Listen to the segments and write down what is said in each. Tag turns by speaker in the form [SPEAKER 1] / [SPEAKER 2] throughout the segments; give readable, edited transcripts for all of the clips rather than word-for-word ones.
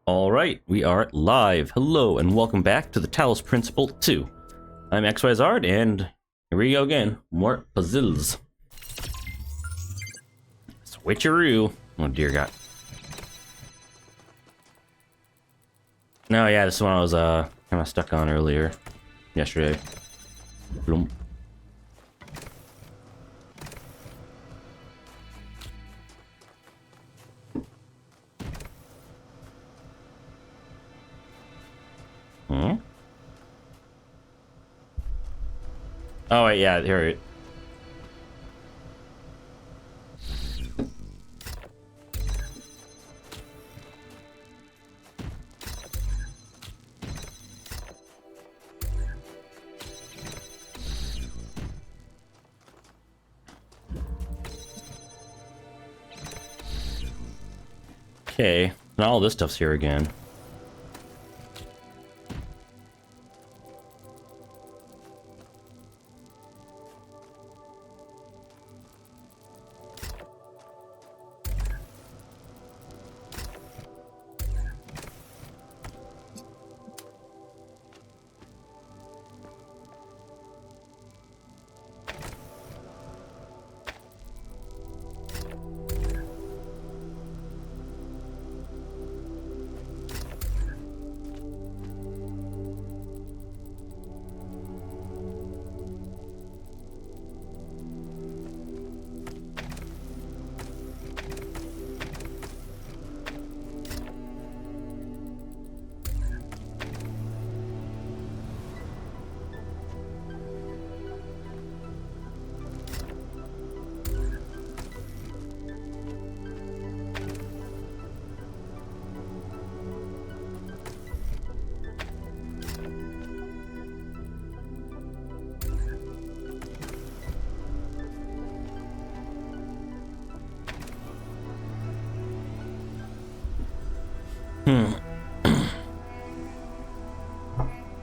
[SPEAKER 1] All right, we are live. Hello, and welcome back to the Talos Principle 2. I'm XYZard, and here we go again. More puzzles. Switcheroo. Oh, dear God. No, yeah, this is one I was kind of stuck on earlier. Yesterday. Bloom. Hmm? Oh, wait, yeah, here it. Okay, now all this stuff's here again.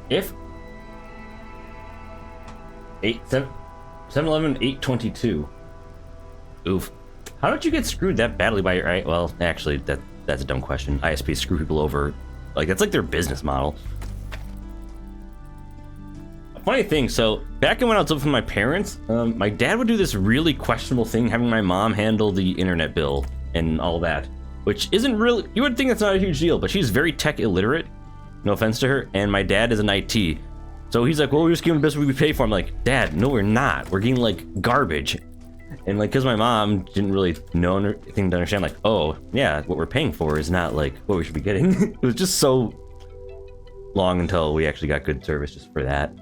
[SPEAKER 1] If 7-Eleven 822. Oof. How did you get screwed that badly by your... Right, well, actually, that's a dumb question. ISPs screw people over. Like, that's like their business model. A funny thing, so, back when I was living with my parents, my dad would do this really questionable thing, having my mom handle the internet bill and all that. Which isn't really... You would think that's not a huge deal, but she's very tech illiterate. No offense to her. And my dad is an IT. So he's like, well, we're just giving the best we pay for. I'm like, Dad, no, we're not. We're getting, like, garbage. And, like, because my mom didn't really know anything to understand, like, oh, yeah, what we're paying for is not, like, what we should be getting. It was just so long until we actually got good service just for that.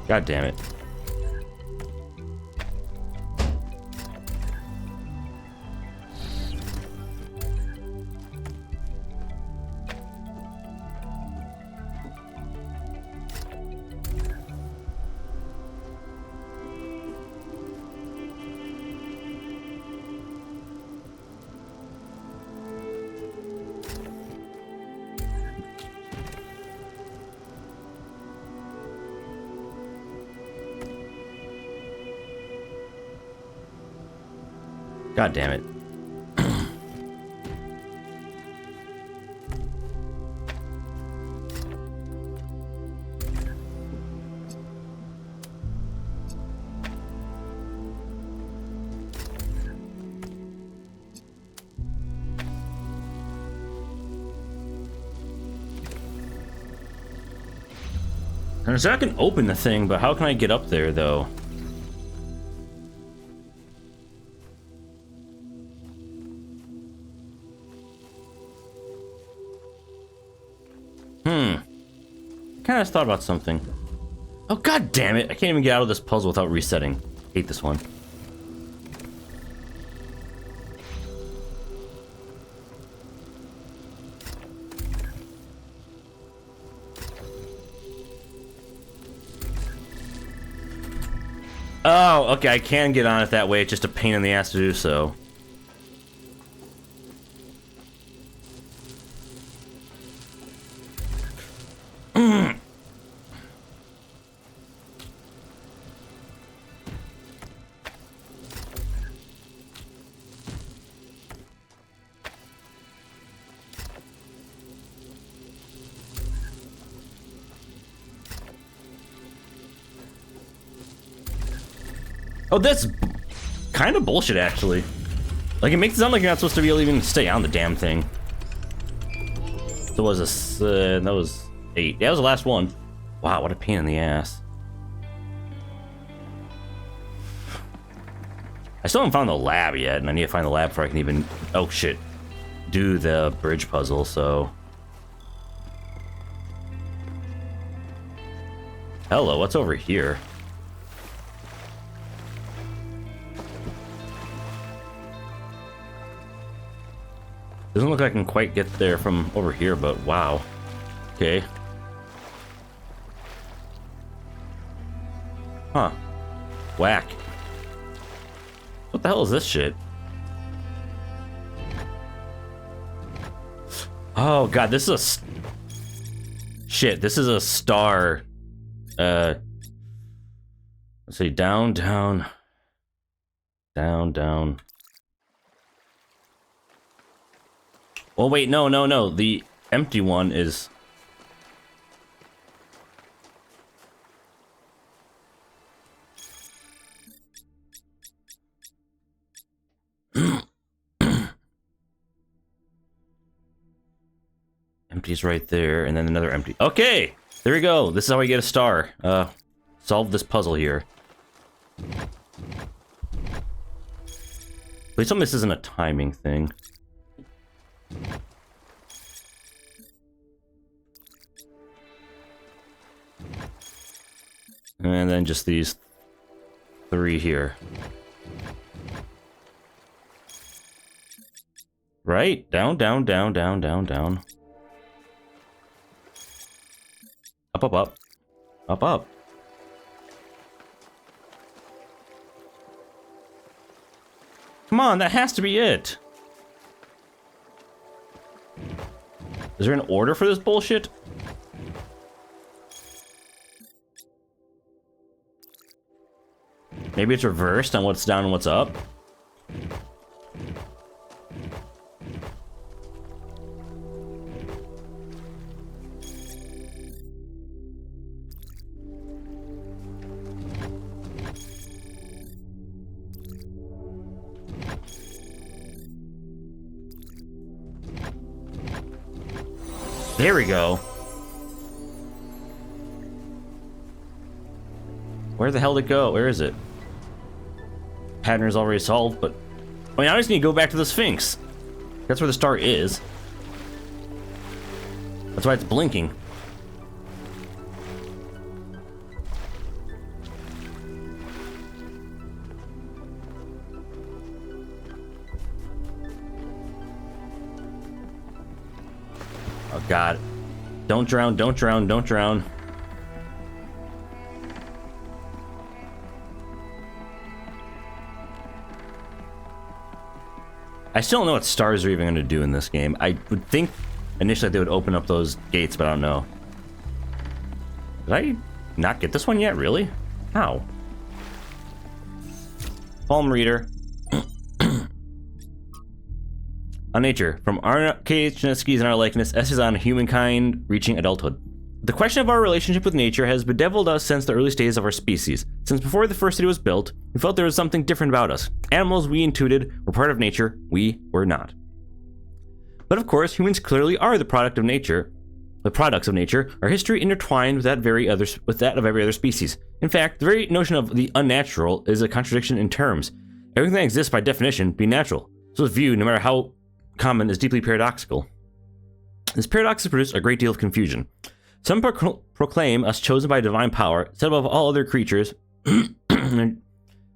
[SPEAKER 1] God damn it. God damn it. And so I can open the thing, but how can I get up there, though? Kind of thought about something. Oh, god damn it. I can't even get out of this puzzle without resetting. Hate this one. Oh, okay, I can get on it that way. It's just a pain in the ass to do so. Oh, that's kind of bullshit, actually. Like, it makes it sound like you're not supposed to be able to even stay on the damn thing. So was this, that was 8. Yeah, that was the last one. Wow, what a pain in the ass. I still haven't found the lab yet, and I need to find the lab before I can even, oh shit, do the bridge puzzle, so. Hello, what's over here? Doesn't look like I can quite get there from over here, but wow. Okay. Huh. Whack. What the hell is this shit? Oh god, this is a... Shit, this is a star. Let's see, down, down. Down, down. Oh wait, no, no, no. The empty one is... Empty's right there, and then another empty. Okay! There we go. This is how we get a star. Solve this puzzle here. Please tell me this isn't a timing thing. And then just these 3 here. Right? Down, down, down, down, down, down. Up, up, up. Up, up. Come on, that has to be it. Is there an order for this bullshit? Maybe it's reversed on what's down and what's up. There we go. Where the hell did it go? Where is it? Pattern is already solved, but... I mean, I just need to go back to the Sphinx. That's where the star is. That's why it's blinking. Oh god. Don't drown, don't drown, don't drown. I still don't know what stars are even going to do in this game. I would think initially they would open up those gates, but I don't know. Did I not get this one yet? Really? How? Palm reader. On nature. From our Chineskis and our likeness, S's on humankind reaching adulthood. The question of our relationship with nature has bedeviled us since the early stages of our species. Since before the first city was built, we felt there was something different about us. Animals we intuited were part of nature, we were not. But of course, humans clearly are the product of nature. The products of nature, our history intertwined with that of every other species. In fact, the very notion of the unnatural is a contradiction in terms. Everything that exists by definition being natural. So this view, no matter how common, is deeply paradoxical. This paradox has produced a great deal of confusion. Some proclaim us chosen by divine power, set above all other creatures,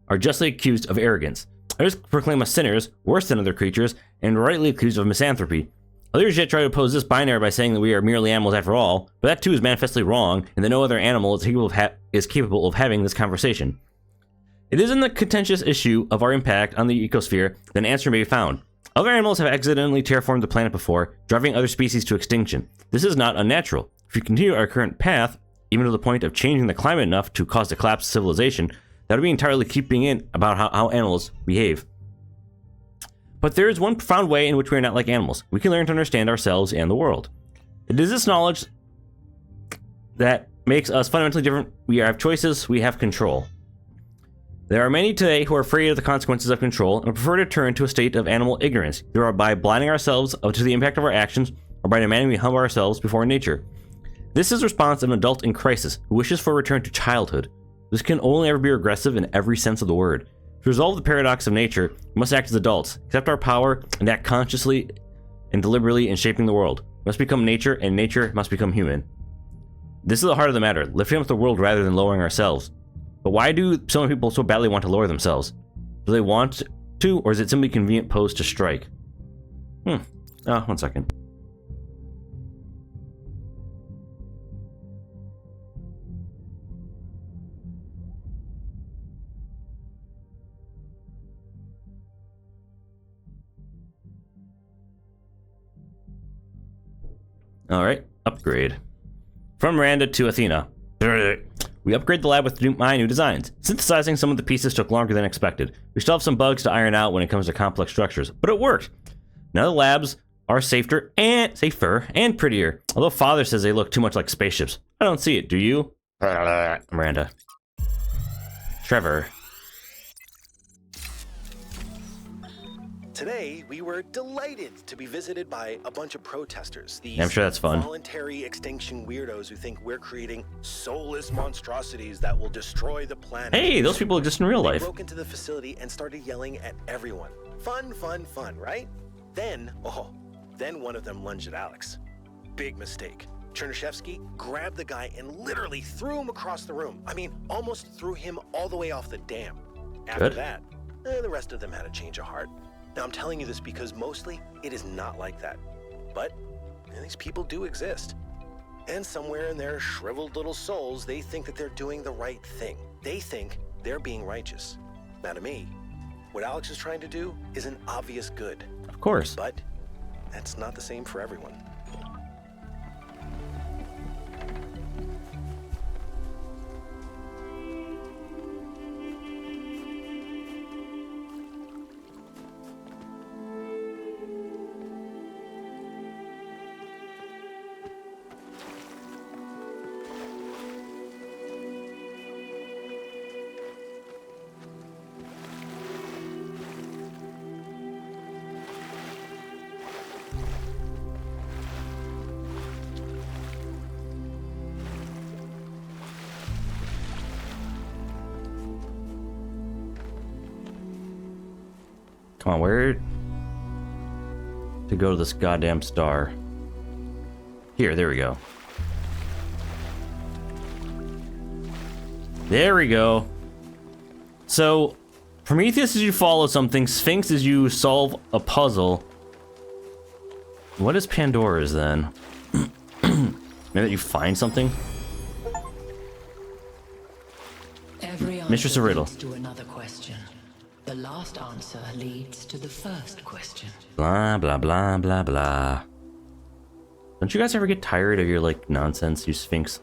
[SPEAKER 1] are justly accused of arrogance. Others proclaim us sinners, worse than other creatures, and rightly accused of misanthropy. Others yet try to oppose this binary by saying that we are merely animals after all, but that too is manifestly wrong, and that no other animal is capable of having this conversation. It is in the contentious issue of our impact on the ecosphere that an answer may be found. Other animals have accidentally terraformed the planet before, driving other species to extinction. This is not unnatural. If we continue our current path, even to the point of changing the climate enough to cause the collapse of civilization, that would be entirely keeping in about how animals behave. But there is one profound way in which we are not like animals. We can learn to understand ourselves and the world. It is this knowledge that makes us fundamentally different. We have choices, we have control. There are many today who are afraid of the consequences of control and prefer to turn to a state of animal ignorance, either by blinding ourselves to the impact of our actions or by demanding we humble ourselves before nature. This is the response of an adult in crisis who wishes for a return to childhood. This can only ever be regressive in every sense of the word. To resolve the paradox of nature, we must act as adults, accept our power, and act consciously and deliberately in shaping the world. We must become nature, and nature must become human. This is the heart of the matter, lifting up the world rather than lowering ourselves. But why do so many people so badly want to lower themselves? Do they want to, or is it simply a convenient pose to strike? Oh, 1 second. Alright, upgrade. From Miranda to Athena. We upgrade the lab with my new designs. Synthesizing some of the pieces took longer than expected. We still have some bugs to iron out when it comes to complex structures, but it worked. Now the labs are safer and prettier, although Father says they look too much like spaceships. I don't see it, do you? Miranda. Trevor.
[SPEAKER 2] Today, we were delighted to be visited by a bunch of protesters. These
[SPEAKER 1] I'm sure that's fun.
[SPEAKER 2] Voluntary extinction weirdos who think we're creating soulless monstrosities that will destroy the planet.
[SPEAKER 1] Hey, those people exist in real life.
[SPEAKER 2] They broke into the facility and started yelling at everyone. Fun, fun, fun, right? Then one of them lunged at Alex. Big mistake. Chernyshevsky grabbed the guy and literally threw him across the room. I mean, almost threw him all the way off the dam. After that, the rest of them had a change of heart. Now, I'm telling you this because mostly it is not like that. But these people do exist. And somewhere in their shriveled little souls, they think that they're doing the right thing. They think they're being righteous. Now, to me, what Alex is trying to do is an obvious good.
[SPEAKER 1] Of course.
[SPEAKER 2] But that's not the same for everyone.
[SPEAKER 1] Come on, where to go to this goddamn star? Here, there we go. There we go. So, Prometheus is you follow something, Sphinx is you solve a puzzle. What is Pandora's then? Maybe that you find something? Mistress of Riddle.
[SPEAKER 3] To another question. The last answer leads to the first question.
[SPEAKER 1] Blah, blah, blah, blah, blah. Don't you guys ever get tired of your, like, nonsense, you Sphinx?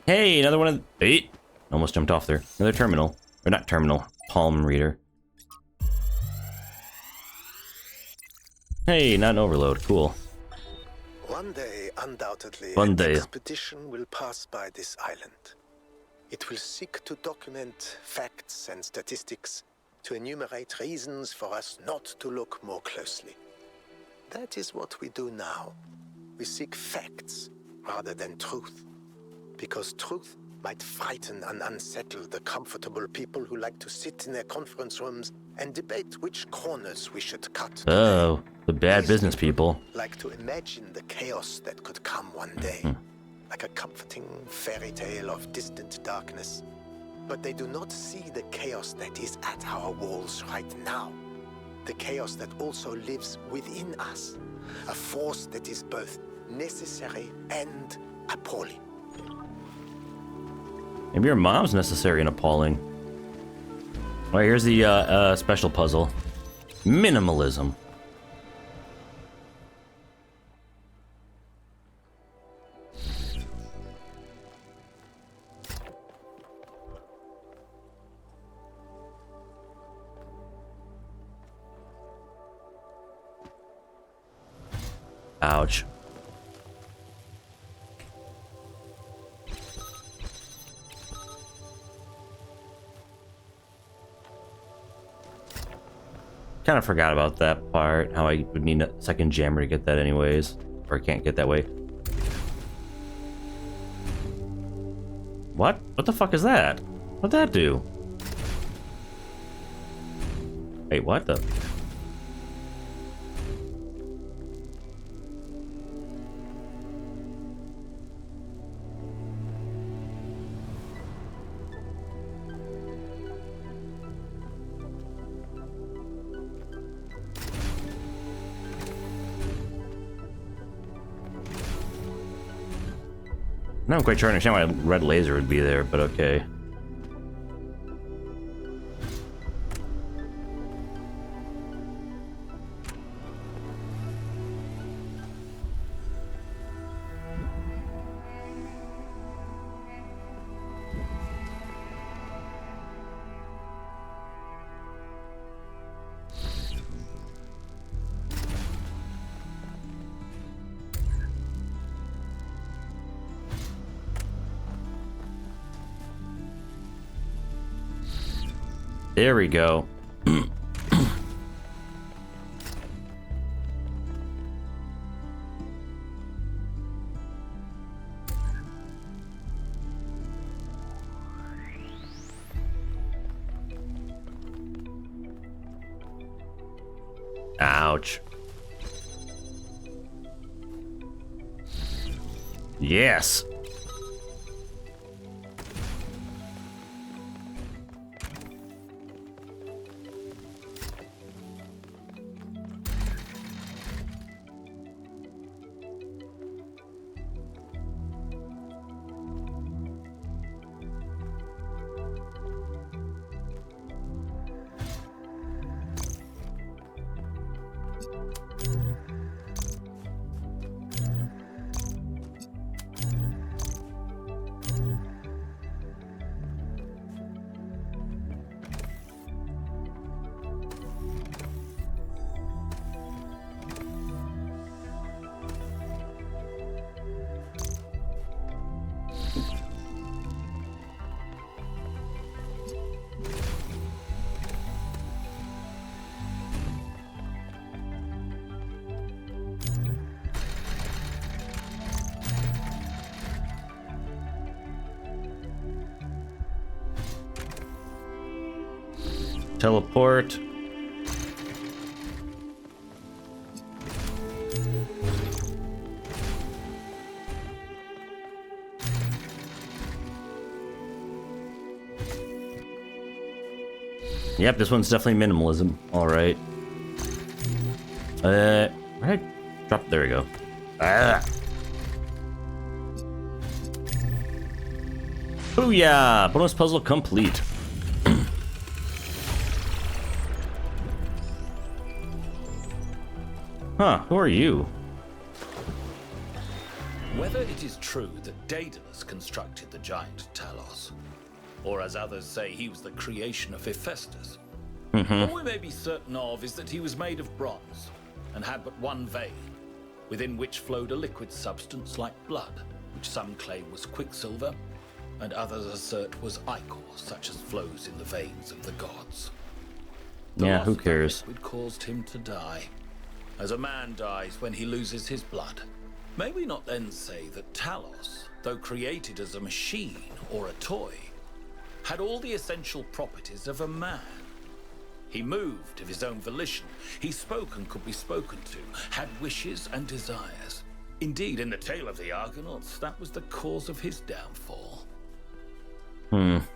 [SPEAKER 1] Hey, another one of the... Almost jumped off there. Another terminal. Or not terminal. Palm reader. Hey, not an overload. Cool.
[SPEAKER 2] One day, undoubtedly,
[SPEAKER 1] One day.
[SPEAKER 2] an expedition will pass by this island. It will seek to document facts and statistics to enumerate reasons for us not to look more closely. That is what we do now. We seek facts rather than truth. Because truth might frighten and unsettle the comfortable people who like to sit in their conference rooms and debate which corners we should cut.
[SPEAKER 1] Oh, the bad
[SPEAKER 2] These
[SPEAKER 1] business people.
[SPEAKER 2] like to imagine the chaos that could come one day, like a comforting fairy tale of distant darkness. But they do not see the chaos that is at our walls right now. The chaos that also lives within us. A force that is both necessary and appalling.
[SPEAKER 1] Maybe your mom's necessary and appalling. All right, here's the special puzzle. Minimalism. Ouch. Kind of forgot about that part, how I would need a second jammer to get that anyways. Or I can't get that way. What? What the fuck is that? What'd that do? Wait, what the? Now I'm quite sure I understand why a red laser would be there, but okay. There we go. Ouch. Yes. Teleport. Yep, this one's definitely minimalism. All right. Where did I drop? There we go. Ah. Booyah! Bonus puzzle complete. Huh, who are you?
[SPEAKER 4] Whether it is true that Daedalus constructed the giant Talos, or as others say he was the creation of Hephaestus, all we may be certain of is that he was made of bronze and had but one vein, within which flowed a liquid substance like blood, which some claim was quicksilver, and others assert was ichor, such as flows in the veins of the gods. The
[SPEAKER 1] Yeah,
[SPEAKER 4] loss
[SPEAKER 1] who
[SPEAKER 4] of that
[SPEAKER 1] cares?
[SPEAKER 4] liquid caused him to die, as a man dies when he loses his blood. May we not then say that Talos, though created as a machine or a toy, had all the essential properties of a man? He moved of his own volition. He spoke and could be spoken to, had wishes and desires. Indeed, in the tale of the Argonauts, that was the cause of his downfall.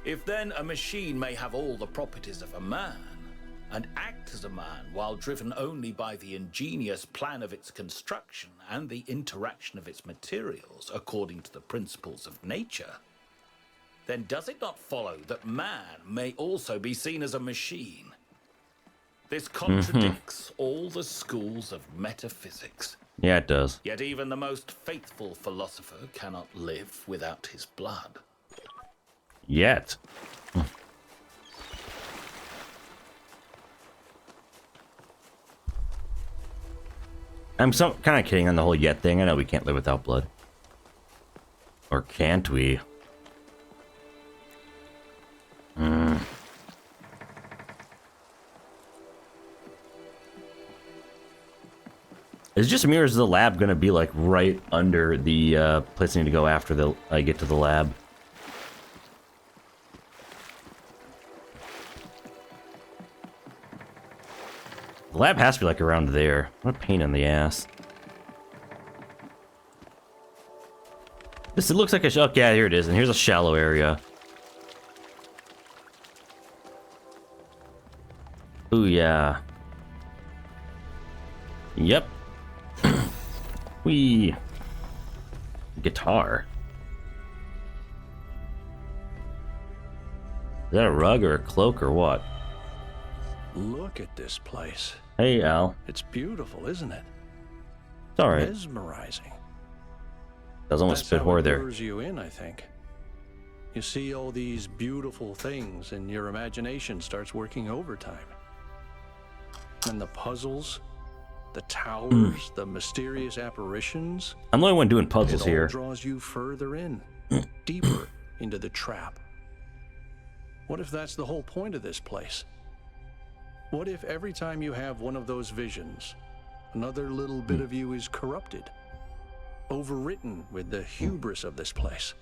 [SPEAKER 4] If then a machine may have all the properties of a man, and act as a man while driven only by the ingenious plan of its construction and the interaction of its materials according to the principles of nature, then does it not follow that man may also be seen as a machine? This contradicts all the schools of metaphysics.
[SPEAKER 1] Yeah, it does.
[SPEAKER 4] Yet even the most faithful philosopher cannot live without his blood.
[SPEAKER 1] Yet. I'm kind of kidding on the whole yet thing. I know we can't live without blood. Or can't we? Is it just me, or is the lab going to be like right under the place I need to go after I get to the lab? The lab has to be like around there. What a pain in the ass. It looks like a oh, yeah, here it is, and here's a shallow area. Ooh, yeah. Yep. Wee. Guitar. Is that a rug or a cloak or what?
[SPEAKER 5] Look at this place.
[SPEAKER 1] Hey, Al.
[SPEAKER 5] It's beautiful, isn't it?
[SPEAKER 1] It's alright.
[SPEAKER 5] Mesmerizing.
[SPEAKER 1] That was almost spit
[SPEAKER 5] That's how
[SPEAKER 1] horror
[SPEAKER 5] it
[SPEAKER 1] there.
[SPEAKER 5] lures you in, I think. You see all these beautiful things and your imagination starts working overtime. And the puzzles, the towers, the mysterious apparitions.
[SPEAKER 1] I'm the only one doing puzzles
[SPEAKER 5] it all
[SPEAKER 1] here.
[SPEAKER 5] draws you further in, deeper into the trap. What if that's the whole point of this place? What if every time you have one of those visions, another little bit of you is corrupted, overwritten with the hubris of this place?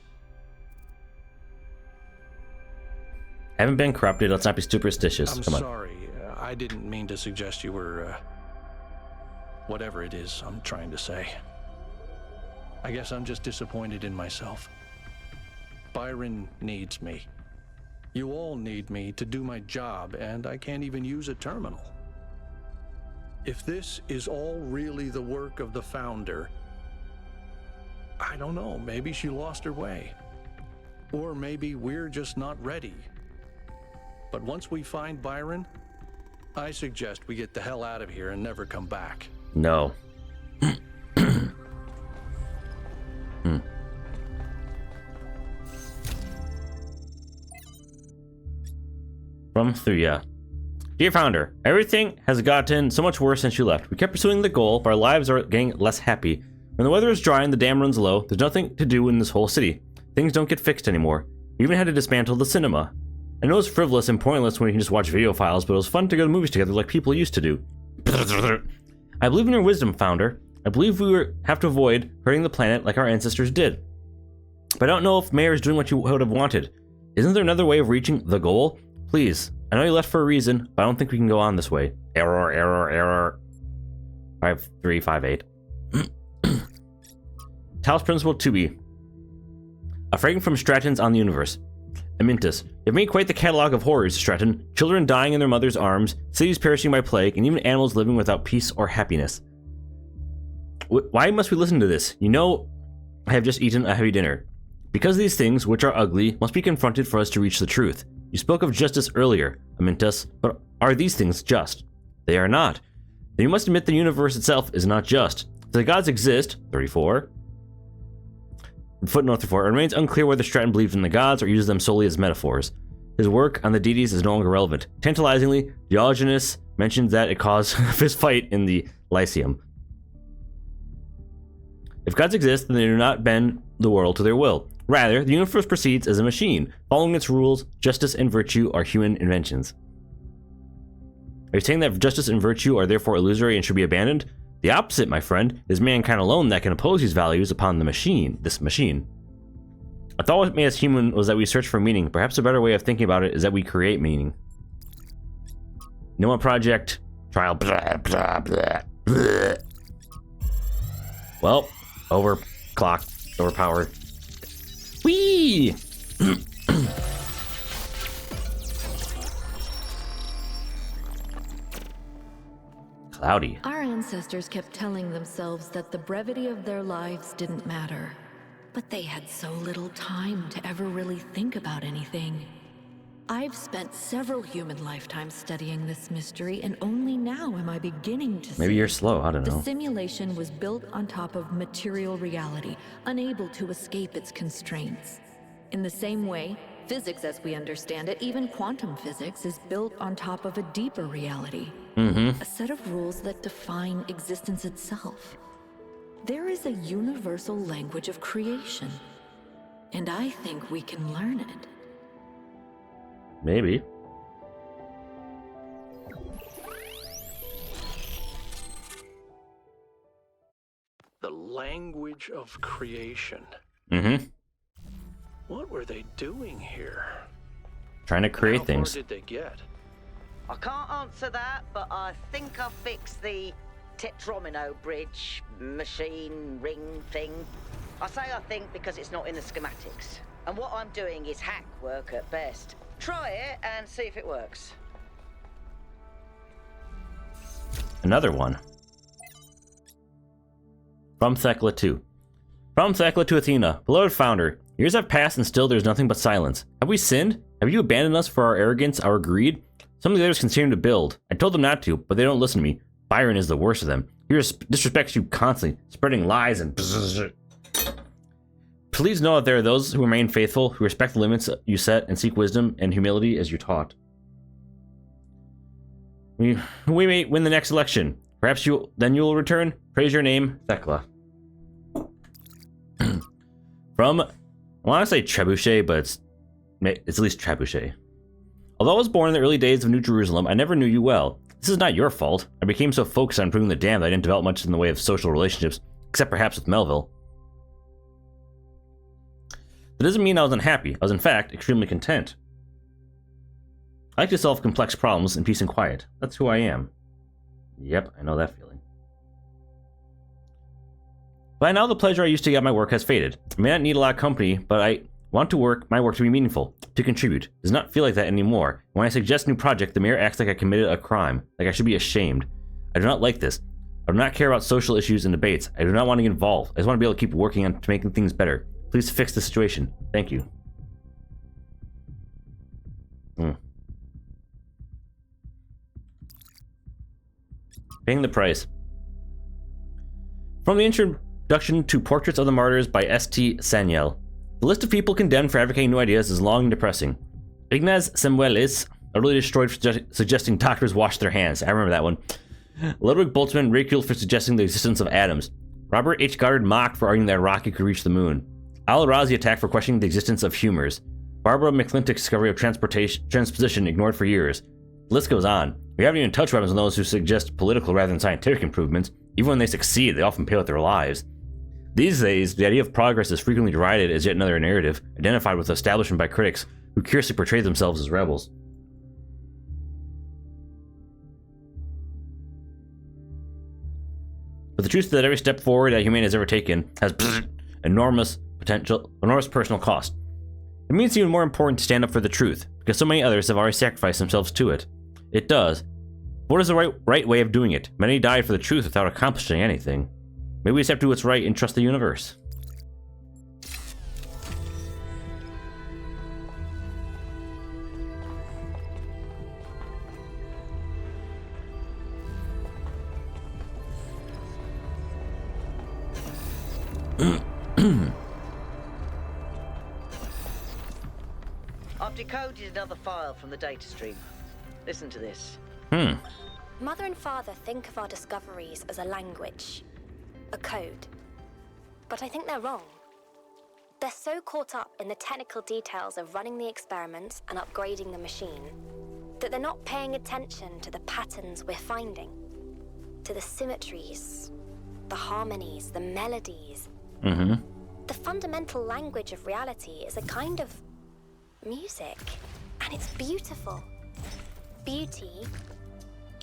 [SPEAKER 1] Haven't been corrupted. Let's not be superstitious.
[SPEAKER 5] I'm
[SPEAKER 1] Come on.
[SPEAKER 5] sorry. I didn't mean to suggest you were, whatever it is I'm trying to say. I guess I'm just disappointed in myself. Byron needs me. You all need me to do my job, and I can't even use a terminal. If this is all really the work of the founder, I don't know, maybe she lost her way. Or maybe we're just not ready. But once we find Byron, I suggest we get the hell out of here and never come back.
[SPEAKER 1] No. From Thuya. Dear Founder, everything has gotten so much worse since you left. We kept pursuing the goal, but our lives are getting less happy. When the weather is dry and the dam runs low, there's nothing to do in this whole city. Things don't get fixed anymore. We even had to dismantle the cinema. I know it's frivolous and pointless when you can just watch video files, but it was fun to go to movies together like people used to do. I believe in your wisdom, Founder. I believe we have to avoid hurting the planet like our ancestors did. But I don't know if Mayor is doing what you would have wanted. Isn't there another way of reaching the goal? Please. I know you left for a reason, but I don't think we can go on this way. Error, error, error. 5358. Talos Principle 2B. A fragment from Stratton's on the Universe. Amintus. You've made quite the catalog of horrors, Stratton. Children dying in their mother's arms, cities perishing by plague, and even animals living without peace or happiness. Why must we listen to this? You know, I have just eaten a heavy dinner. Because these things, which are ugly, must be confronted for us to reach the truth. You spoke of justice earlier, Amintus, but are these things just? They are not. Then you must admit the universe itself is not just. If the gods exist, 34. Footnote 34. It remains unclear whether Stratton believed in the gods or used them solely as metaphors. His work on the deities is no longer relevant. Tantalizingly, Diogenes mentions that it caused a fist fight in the Lyceum. If gods exist, then they do not bend the world to their will. Rather, the universe proceeds as a machine, following its rules. Justice and virtue are human inventions. Are you saying that justice and virtue are therefore illusory and should be abandoned? The opposite, my friend, is mankind alone that can impose these values upon this machine. I thought what made us human was that we search for meaning. Perhaps a better way of thinking about it is that we create meaning. Noah Project, trial, blah, blah, blah, blah. Well, overclocked, overpowered. Whee! Cloudy.
[SPEAKER 3] Our ancestors kept telling themselves that the brevity of their lives didn't matter. But they had so little time to ever really think about anything. I've spent several human lifetimes studying this mystery, and only now am I beginning to see.
[SPEAKER 1] Maybe you're slow, I don't know.
[SPEAKER 3] The simulation was built on top of material reality, unable to escape its constraints. In the same way, physics as we understand it, even quantum physics, is built on top of a deeper reality. A set of rules that define existence itself. There is a universal language of creation, and I think we can learn it.
[SPEAKER 1] Maybe.
[SPEAKER 5] The language of creation. What were they doing here?
[SPEAKER 1] Trying to create
[SPEAKER 5] How
[SPEAKER 1] things.
[SPEAKER 5] far did they get?
[SPEAKER 6] I can't answer that, but I think I fixed the Tetromino bridge, machine, ring thing. I say I think because it's not in the schematics. And what I'm doing is hack work at best. Try it and see if it works.
[SPEAKER 1] Another one. From Thecla 2. From Thecla to Athena, beloved founder, years have passed and still there's nothing but silence. Have we sinned? Have you abandoned us for our arrogance, our greed? Some of the others continue to build. I told them not to, but they don't listen to me. Byron is the worst of them. He disrespects you constantly, spreading lies and Please know that there are those who remain faithful, who respect the limits you set and seek wisdom and humility as you taught. We may win the next election. Perhaps you will return. Praise your name, Thecla. From, I want to say Trebuchet, but it's at least Trebuchet. Although I was born in the early days of New Jerusalem, I never knew you well. This is not your fault. I became so focused on improving the dam that I didn't develop much in the way of social relationships, except perhaps with Melville. That doesn't mean I was unhappy. I was in fact extremely content. I like to solve complex problems in peace and quiet. That's who I am. Yep, I know that feeling. By now, the pleasure I used to get at my work has faded. I may not need a lot of company, but I want my work to be meaningful, to contribute. It does not feel like that anymore. When I suggest a new project, the mayor acts like I committed a crime, like I should be ashamed. I do not like this. I do not care about social issues and debates. I do not want to get involved. I just want to be able to keep working on making things better. Please fix the situation. Thank you. Paying the price. From the introduction to Portraits of the Martyrs by S.T. Sanyel. The list of people condemned for advocating new ideas is long and depressing. Ignaz Semmelweis, utterly destroyed for suggesting doctors wash their hands. I remember that one. Ludwig Boltzmann ridiculed for suggesting the existence of atoms. Robert H. Goddard mocked for arguing that a rocket could reach the moon. Al-Razi attacked for questioning the existence of humors. Barbara McClintock's discovery of transposition ignored for years. The list goes on. We haven't even touched weapons on those who suggest political rather than scientific improvements. Even when they succeed, they often pay with their lives. These days, the idea of progress is frequently derided as yet another narrative, identified with establishment by critics who curiously portray themselves as rebels. But the truth is that every step forward that humanity has ever taken has enormous personal cost. It means it's even more important to stand up for the truth, because so many others have already sacrificed themselves to it. It does. But what is the right way of doing it? Many died for the truth without accomplishing anything. Maybe we just have to do what's right and trust the universe.
[SPEAKER 6] I've decoded another file from the data stream. Listen to this.
[SPEAKER 7] Mother and father think of our discoveries as a language, a code. But I think they're wrong. They're so caught up in the technical details of running the experiments and upgrading the machine that they're not paying attention to the patterns we're finding, to the symmetries, the harmonies, the melodies. The fundamental language of reality is a kind of music, and it's beautiful. Beauty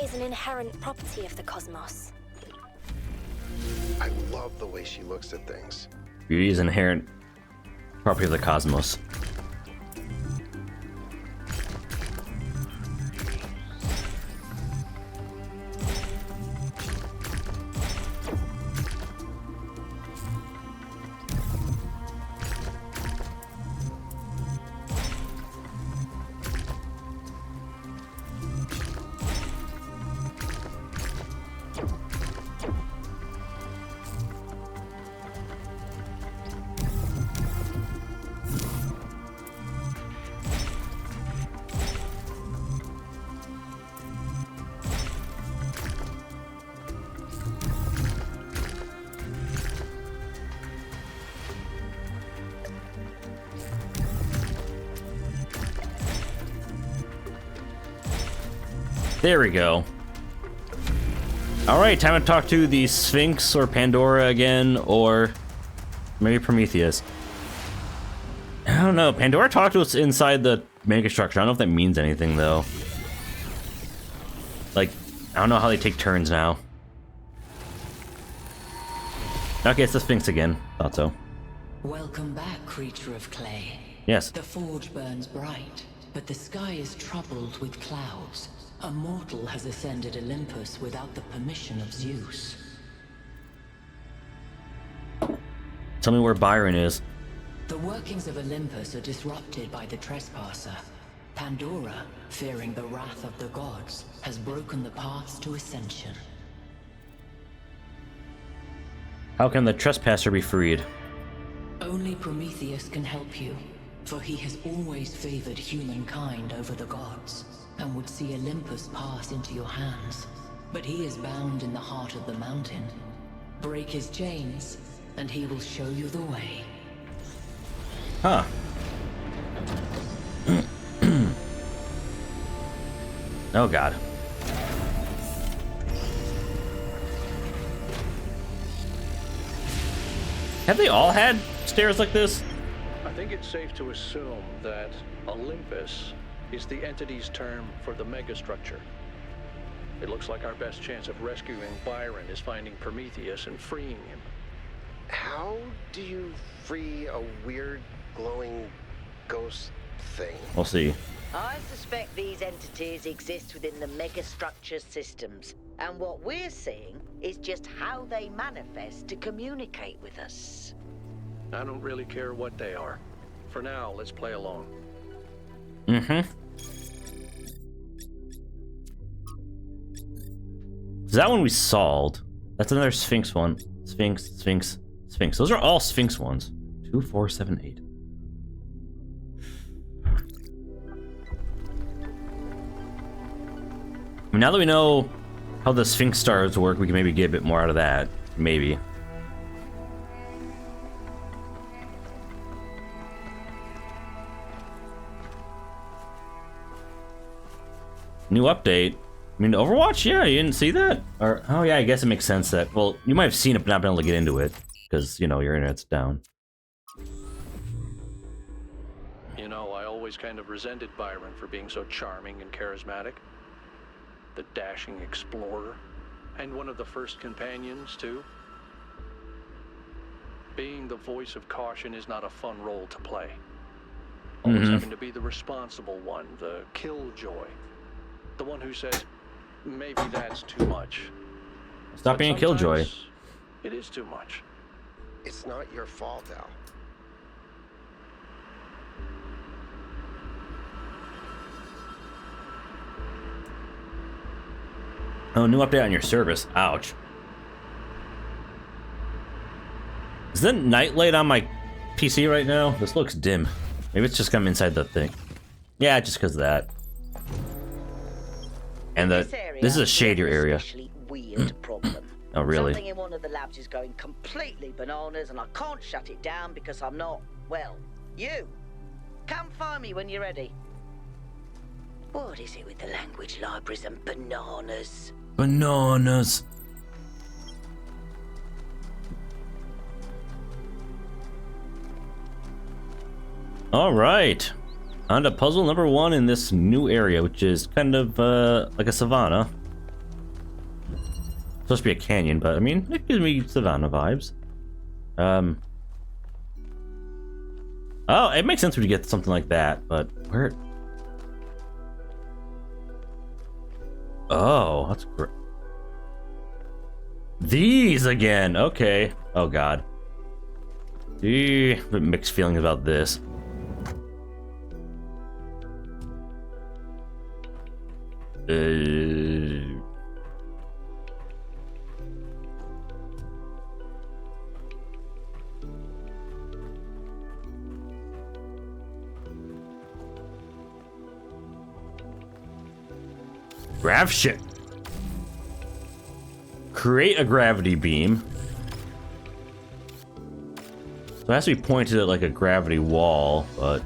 [SPEAKER 7] is an inherent property of the cosmos.
[SPEAKER 8] I love the way she looks at things.
[SPEAKER 1] Beauty is inherent property of the cosmos. There we go. Alright, time to talk to the Sphinx or Pandora again, or maybe Prometheus. I don't know. Pandora talked to us inside the megastructure. I don't know if that means anything, though. Like, I don't know how they take turns now. Okay, it's the Sphinx again. Thought so.
[SPEAKER 9] Welcome back, creature of clay.
[SPEAKER 1] Yes.
[SPEAKER 9] The forge burns bright, but the sky is troubled with clouds. A mortal has ascended Olympus without the permission of Zeus.
[SPEAKER 1] Tell me where Byron is.
[SPEAKER 9] The workings of Olympus are disrupted by the trespasser. Pandora, fearing the wrath of the gods, has broken the paths to ascension.
[SPEAKER 1] How can the trespasser be freed?
[SPEAKER 9] Only Prometheus can help you, for he has always favored humankind over the gods, and would see Olympus pass into your hands. But he is bound in the heart of the mountain. Break his chains, and he will show you the way.
[SPEAKER 1] Huh. Oh god. Have they all had stairs like this?
[SPEAKER 5] I think it's safe to assume that Olympus is the entity's term for the megastructure. It looks like our best chance of rescuing Byron is finding Prometheus and freeing him.
[SPEAKER 8] How do you free a weird, glowing ghost thing?
[SPEAKER 1] We'll see.
[SPEAKER 6] I suspect these entities exist within the megastructure systems, and what we're seeing is just how they manifest to communicate with us.
[SPEAKER 5] I don't really care what they are. For now, let's play along.
[SPEAKER 1] So that one we solved. That's another Sphinx one. Sphinx, Sphinx, Sphinx. Those are all Sphinx ones. 2, 4, 7, 8. I mean, now that we know how the Sphinx stars work, we can maybe get a bit more out of that. Maybe. New update. I mean, Overwatch? Yeah, you didn't see that? Or, oh yeah, I guess it makes sense that, well, you might have seen it but not been able to get into it. Because, you know, your internet's down.
[SPEAKER 5] You know, I always kind of resented Byron for being so charming and charismatic. The dashing explorer. And one of the first companions, too. Being the voice of caution is not a fun role to play. Always having to be the responsible one, the killjoy. The one who says, maybe that's too much.
[SPEAKER 1] Stop being a killjoy.
[SPEAKER 5] It is too much.
[SPEAKER 8] It's not your fault, Al.
[SPEAKER 1] Oh, new update on your service. Ouch. Is the nightlight on my PC right now? This looks dim. Maybe it's just come inside the thing. Yeah, just because of that. And this is a shadier area.
[SPEAKER 6] Weird problem.
[SPEAKER 1] Oh, really?
[SPEAKER 6] Something in one of the labs is going completely bananas, and I can't shut it down because I'm not Well, you. Come find me when you're ready. What is it with the language libraries and bananas?
[SPEAKER 1] Bananas. All right. On to puzzle number 1 in this new area, which is kind of like a savanna. Supposed to be a canyon, but I mean, it gives me savanna vibes. Oh, it makes sense when you get something like that, but where? Oh, that's great. These again. Okay. Oh God. But mixed feelings about this. Grav shit. Create a gravity beam. So it has to be pointed at like a gravity wall, but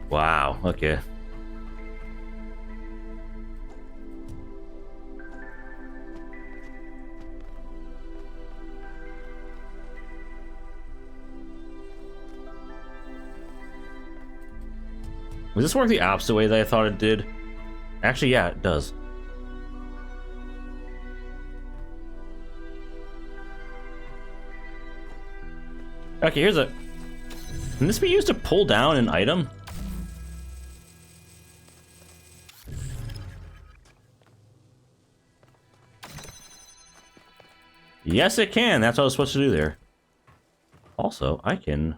[SPEAKER 1] wow, okay. Does this work the opposite way that I thought it did? Actually, yeah, it does. Okay, here's a... Can this be used to pull down an item? Yes, it can. That's what I was supposed to do there. Also, I can...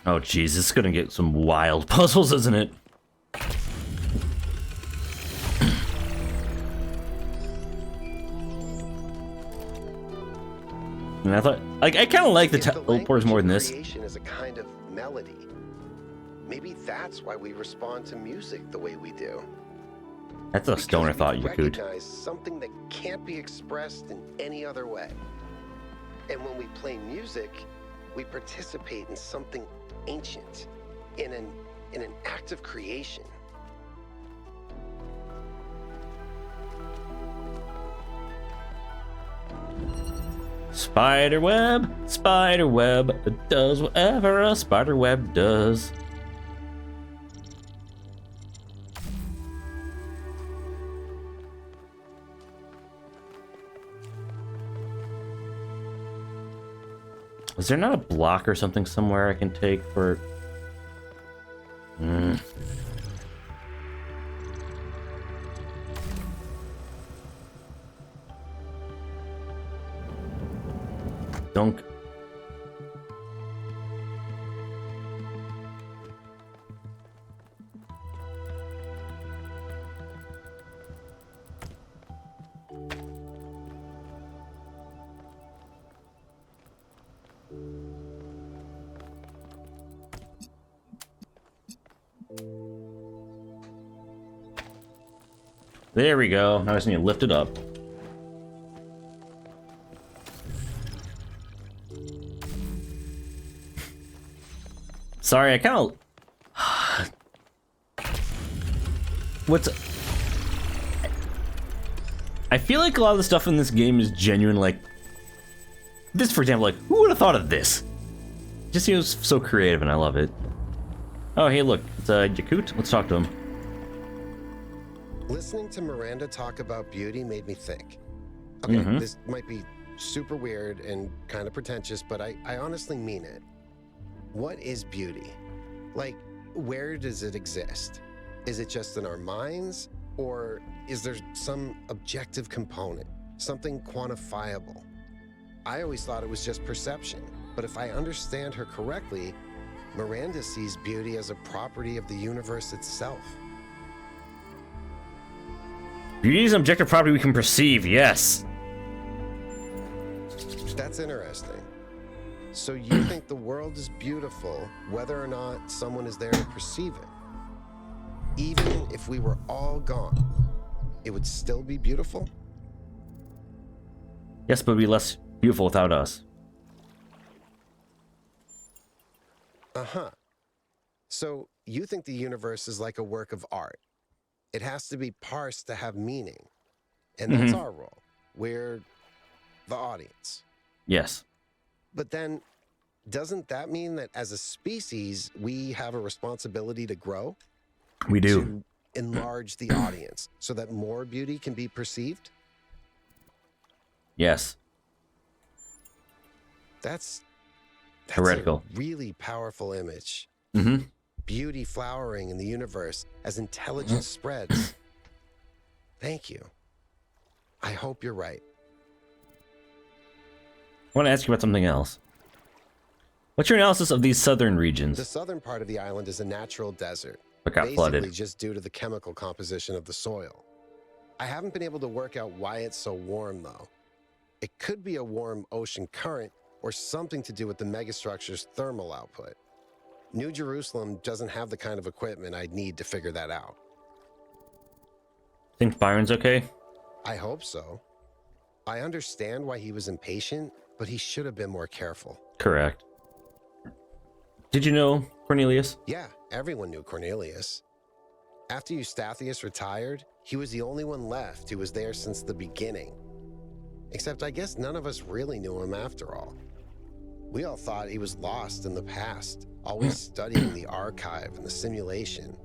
[SPEAKER 1] Oh, geez. This is going to get some wild puzzles, isn't it? And I thought... Like, I kind of like the teleporters more than this.
[SPEAKER 8] Creation is a kind of melody. Maybe that's why we respond to music the way we do.
[SPEAKER 1] That's a stoner thought, Yakut.
[SPEAKER 8] Recognize something that can't be expressed in any other way. And when we play music, we participate in something ancient, in an act of creation.
[SPEAKER 1] Spiderweb, it does whatever a spiderweb does. Is there not a block or something somewhere I can take for... Dunk. There we go. Now I just need to lift it up. Sorry, I kind of... What's... I feel like a lot of the stuff in this game is genuine, like... This, for example, like, who would have thought of this? It just seems so creative, and I love it. Oh, hey, look. It's Yakut. Let's talk to him.
[SPEAKER 8] Listening to Miranda talk about beauty made me think. Okay, this might be super weird and kind of pretentious, but I honestly mean it. What is beauty? Like, where does it exist? Is it just in our minds? Or is there some objective component, something quantifiable? I always thought it was just perception, but if I understand her correctly, Miranda sees beauty as a property of the universe itself.
[SPEAKER 1] Beauty is an objective property we can perceive, yes.
[SPEAKER 8] That's interesting. So you think the world is beautiful whether or not someone is there to perceive it? Even if we were all gone, it would still be beautiful?
[SPEAKER 1] Yes, but it would be less beautiful without us.
[SPEAKER 8] Uh-huh. So you think the universe is like a work of art. It has to be parsed to have meaning. And that's our role. We're the audience.
[SPEAKER 1] Yes.
[SPEAKER 8] But then, doesn't that mean that as a species, we have a responsibility to grow?
[SPEAKER 1] We do.
[SPEAKER 8] To enlarge the audience so that more beauty can be perceived?
[SPEAKER 1] Yes.
[SPEAKER 8] That's
[SPEAKER 1] heretical.
[SPEAKER 8] a really powerful image.
[SPEAKER 1] Mm-hmm.
[SPEAKER 8] Beauty flowering in the universe as intelligence spreads. Thank you. I hope you're right.
[SPEAKER 1] I want to ask you about something else. What's your analysis of these southern regions?
[SPEAKER 8] The southern part of the island is a natural desert.
[SPEAKER 1] But got
[SPEAKER 8] basically
[SPEAKER 1] flooded.
[SPEAKER 8] Just due to the chemical composition of the soil. I haven't been able to work out why it's so warm, though. It could be a warm ocean current or something to do with the megastructure's thermal output. New Jerusalem doesn't have the kind of equipment I'd need to figure that out.
[SPEAKER 1] Think Byron's okay?
[SPEAKER 8] I hope so. I understand why he was impatient, but he should have been more careful.
[SPEAKER 1] Correct. Did you know Cornelius?
[SPEAKER 8] Yeah, everyone knew Cornelius. After Eustathius retired, he was the only one left who was there since the beginning. Except I guess none of us really knew him after all. We all thought he was lost in the past, always studying the archive and the simulation.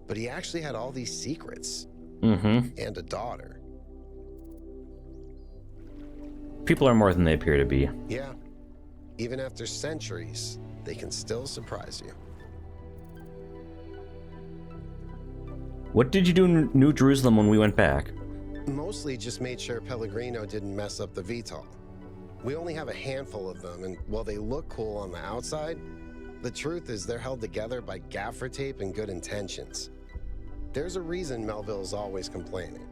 [SPEAKER 8] But he actually had all these secrets.
[SPEAKER 1] Mm-hmm.
[SPEAKER 8] And a daughter.
[SPEAKER 1] People are more than they appear to be.
[SPEAKER 8] Yeah. Even after centuries, they can still surprise you.
[SPEAKER 1] What did you do in New Jerusalem when we went back?
[SPEAKER 8] Mostly just made sure Pellegrino didn't mess up the VTOL. We only have a handful of them, and while they look cool on the outside, the truth is they're held together by gaffer tape and good intentions. There's a reason Melville's always complaining.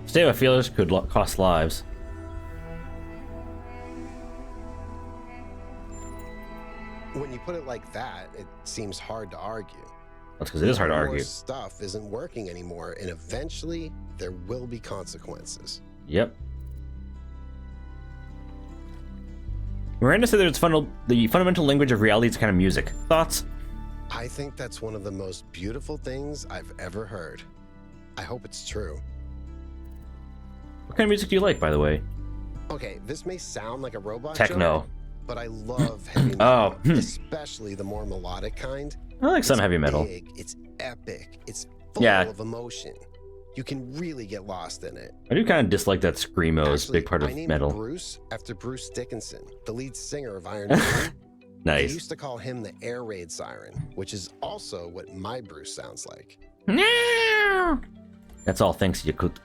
[SPEAKER 1] Stay with feelers could cost lives.
[SPEAKER 8] When you put it like that, it seems hard to argue.
[SPEAKER 1] That's because it is hard to
[SPEAKER 8] More
[SPEAKER 1] argue.
[SPEAKER 8] stuff isn't working anymore, and eventually there will be consequences.
[SPEAKER 1] Yep. Miranda said that the fundamental language of reality is kind of music. Thoughts?
[SPEAKER 8] I think that's one of the most beautiful things I've ever heard. I hope it's true.
[SPEAKER 1] What kind of music do you like, by the way?
[SPEAKER 8] Okay, this may sound like a robot
[SPEAKER 1] Techno.
[SPEAKER 8] joke, but I love heavy metal,
[SPEAKER 1] Oh.
[SPEAKER 8] especially the more melodic kind.
[SPEAKER 1] I like some
[SPEAKER 8] It's
[SPEAKER 1] heavy metal.
[SPEAKER 8] Big, it's epic, it's full
[SPEAKER 1] Yeah.
[SPEAKER 8] of emotion. You can really get lost in it.
[SPEAKER 1] I do kind of dislike that screamo is a
[SPEAKER 8] Actually,
[SPEAKER 1] big part of
[SPEAKER 8] I named
[SPEAKER 1] metal.
[SPEAKER 8] Bruce after Bruce Dickinson, the lead singer of Iron Maiden. They
[SPEAKER 1] Nice.
[SPEAKER 8] used to call him the air raid siren, which is also what my Bruce sounds like.
[SPEAKER 1] That's all thanks, Yakut.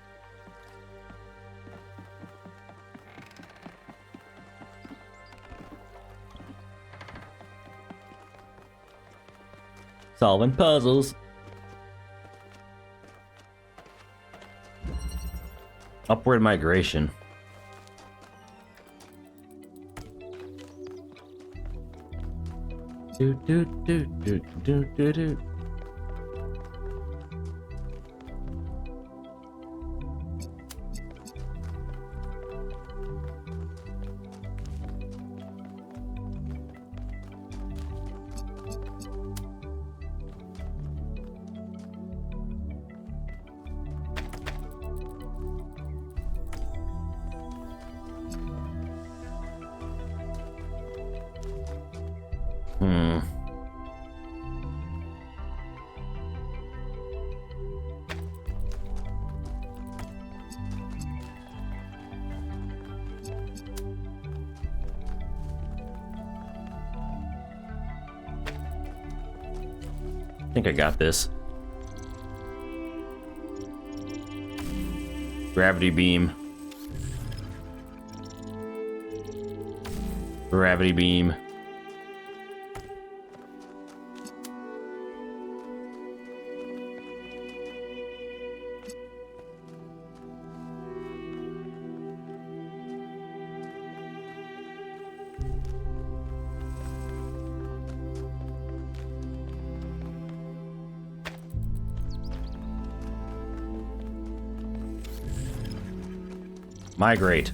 [SPEAKER 1] Solving puzzles. Upward migration. Do do do do do do do. I think I got this. Gravity beam. Gravity beam. Migrate.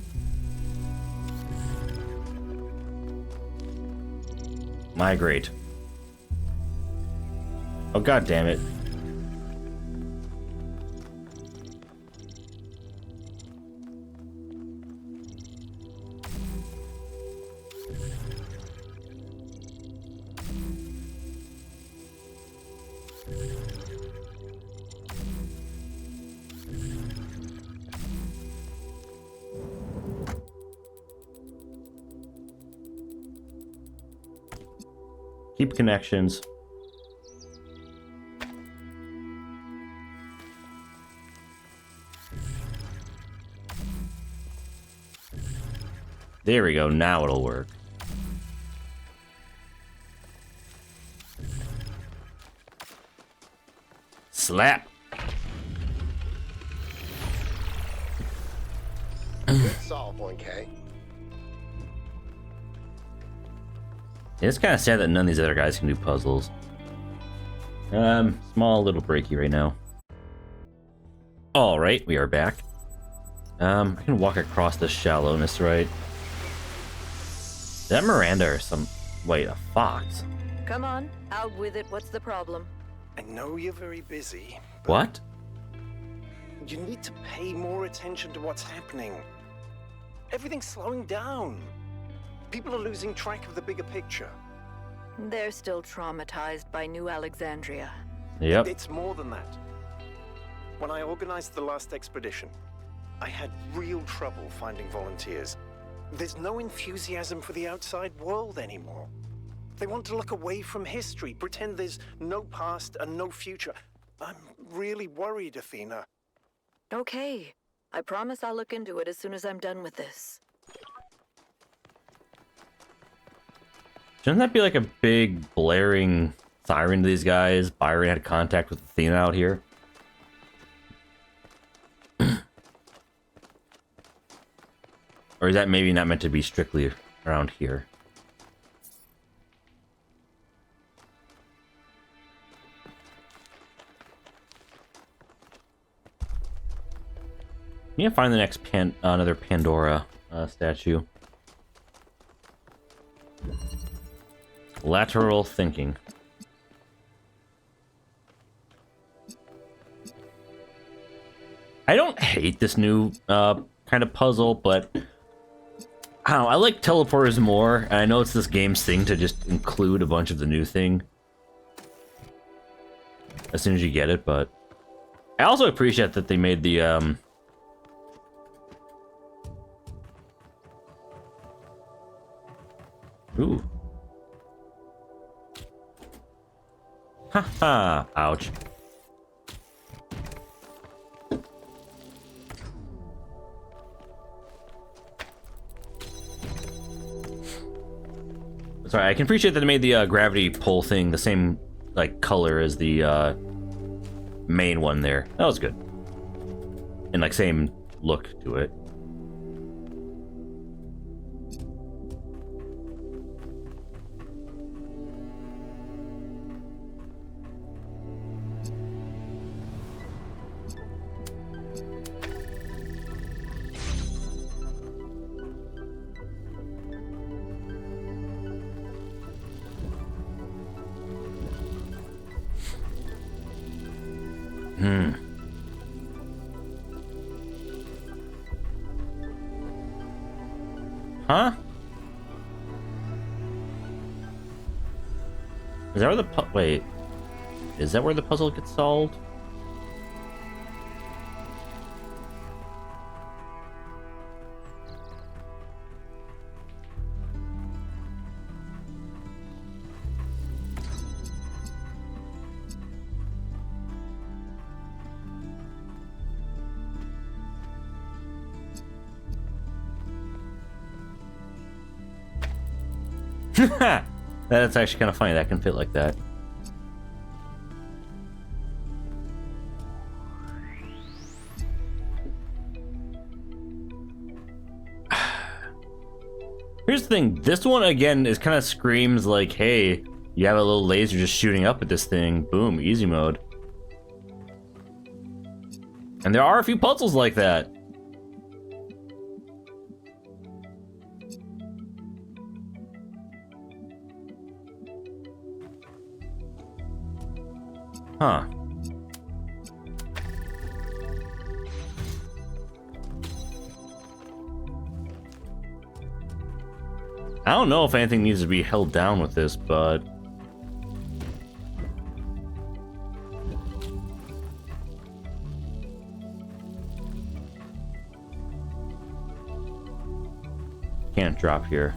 [SPEAKER 1] Migrate. Oh, god damn it. Keep connections. There we go. Now it'll work. Slap.
[SPEAKER 8] Good solve, 1K.
[SPEAKER 1] It's kind of sad that none of these other guys can do puzzles. Small little breaky right now. All right, we are back. I can walk across the shallowness, right? Is that Miranda or some... Wait, a fox?
[SPEAKER 3] Come on, out with it. What's the problem?
[SPEAKER 2] I know you're very busy.
[SPEAKER 1] What?
[SPEAKER 2] You need to pay more attention to what's happening. Everything's slowing down. People are losing track of the bigger picture.
[SPEAKER 3] They're still traumatized by New Alexandria.
[SPEAKER 1] Yep.
[SPEAKER 2] It's more than that. When I organized the last expedition, I had real trouble finding volunteers. There's no enthusiasm for the outside world anymore. They want to look away from history, pretend there's no past and no future. I'm really worried, Athena.
[SPEAKER 3] Okay. I promise I'll look into it as soon as I'm done with this.
[SPEAKER 1] Shouldn't that be like a big blaring siren to these guys? Byron had contact with Athena out here. Or is that maybe not meant to be strictly around here? You can find the next another Pandora statue. Lateral thinking. I don't hate this new kind of puzzle, but I don't know, I like teleporters more, and I know it's this game's thing to just include a bunch of the new thing as soon as you get it, but I also appreciate that they made the Ooh. Haha, ouch. Sorry, I can appreciate that they made the gravity pull thing the same like color as the main one there. That was good. And like same look to it. Huh? Is that where the wait? Is that where the puzzle gets solved? That's actually kind of funny. That can fit like that. Here's the thing. This one, again, is kind of screams like, hey, you have a little laser just shooting up at this thing. Boom, easy mode. And there are a few puzzles like that. Huh. I don't know if anything needs to be held down with this, but... Can't drop here.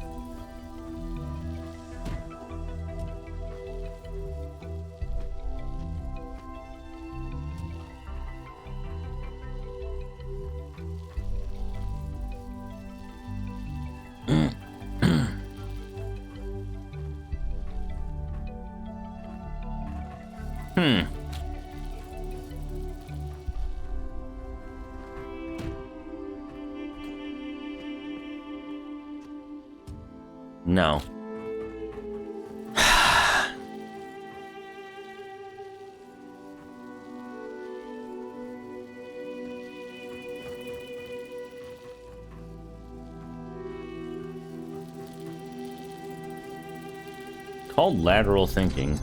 [SPEAKER 1] No. Called lateral thinking.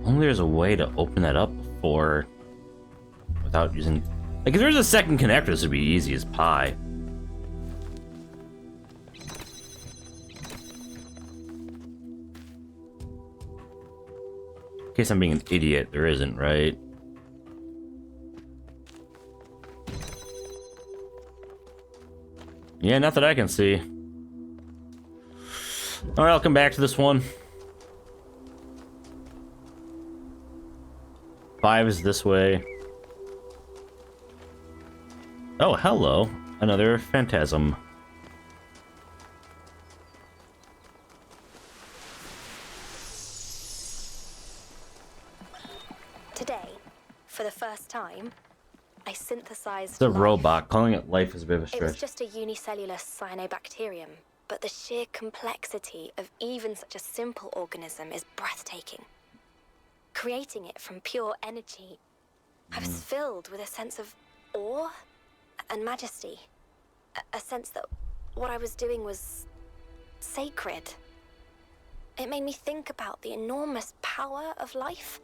[SPEAKER 1] Only there's a way to open that up before without using, like, if there's a second connector, this would be easy as pie. In case I'm being an idiot, there isn't, right? Yeah, not that I can see. Alright, I'll come back to this one. 5 is this way. Oh, hello. Another phantasm.
[SPEAKER 7] Today, for the first time, I synthesized
[SPEAKER 1] It's a
[SPEAKER 7] life.
[SPEAKER 1] robot. Calling it life is a bit of a
[SPEAKER 7] It was
[SPEAKER 1] stretch.
[SPEAKER 7] just a unicellular cyanobacterium, but the sheer complexity of even such a simple organism is breathtaking. Creating it from pure energy, I was filled with a sense of awe and majesty. A sense that what I was doing was sacred. It made me think about the enormous power of life.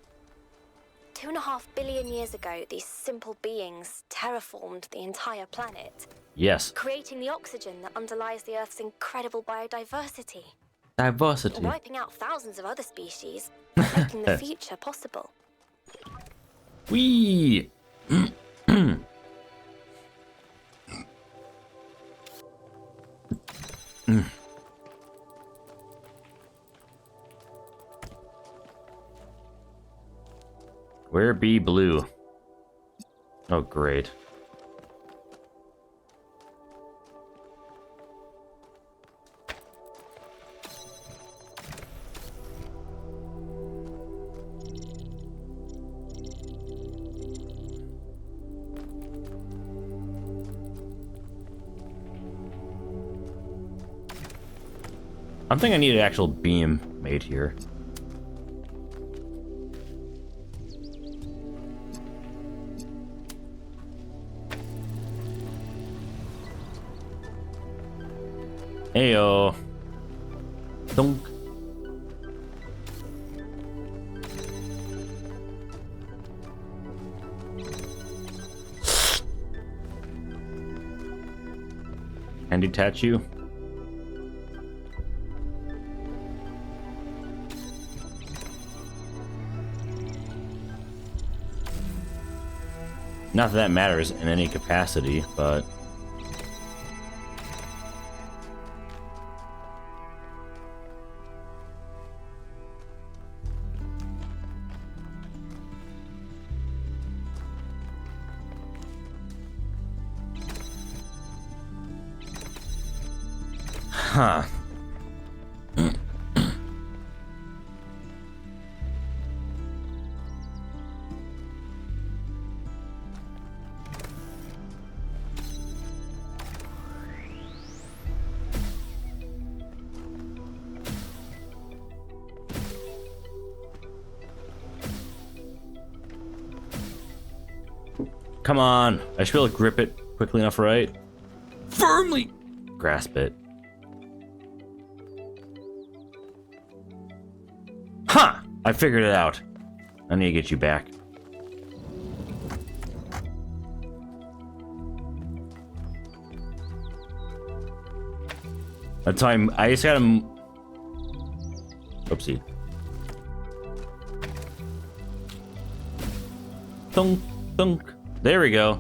[SPEAKER 7] 2.5 billion years ago, these simple beings terraformed the entire planet,
[SPEAKER 1] Yes.
[SPEAKER 7] creating the oxygen that underlies the Earth's incredible biodiversity,
[SPEAKER 1] Diversity.
[SPEAKER 7] wiping out thousands of other species, making the future possible.
[SPEAKER 1] Wee. Where be blue? Oh, great. I think I need an actual beam made here. Heyo. Donk. And detach you. Not that that matters in any capacity, but... Huh. Come on. I should be able to grip it quickly enough, right? Firmly grasp it. Huh! I figured it out. I need to get you back. That's how I just gotta... Oopsie. Thunk, thunk. There we go.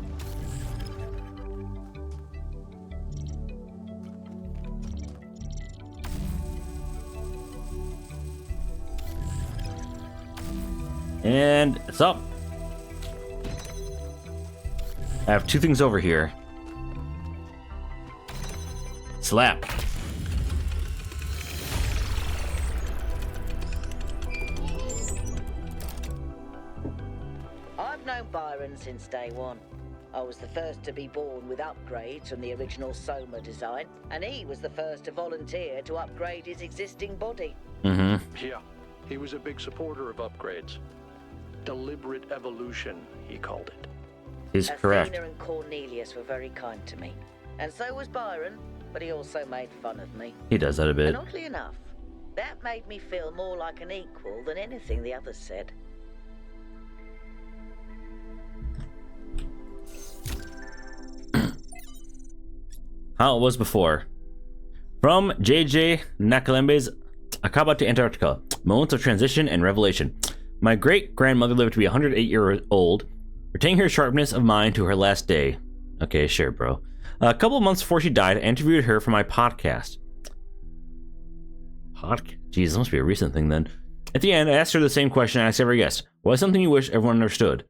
[SPEAKER 1] And it's up. I have two things over here. Slap.
[SPEAKER 6] I've known Byron since day one. I was the first to be born with upgrades from the original Soma design, and he was the first to volunteer to upgrade his existing body.
[SPEAKER 5] Yeah, he was a big supporter of upgrades. Deliberate evolution, he called it.
[SPEAKER 1] Is correct.
[SPEAKER 6] Athena and Cornelius were very kind to me, and so was Byron, but he also made fun of me.
[SPEAKER 1] He does that a bit.
[SPEAKER 6] And oddly enough, that made me feel more like an equal than anything the others said.
[SPEAKER 1] How it was before. From JJ Nakalembe's Akaba to Antarctica. Moments of transition and revelation. My great-grandmother lived to be 108 years old, retaining her sharpness of mind to her last day. Okay, sure, bro. A couple of months before she died, I interviewed her for my podcast. Jeez, this must be a recent thing then. At the end, I asked her the same question I asked every guest. What is something you wish everyone understood?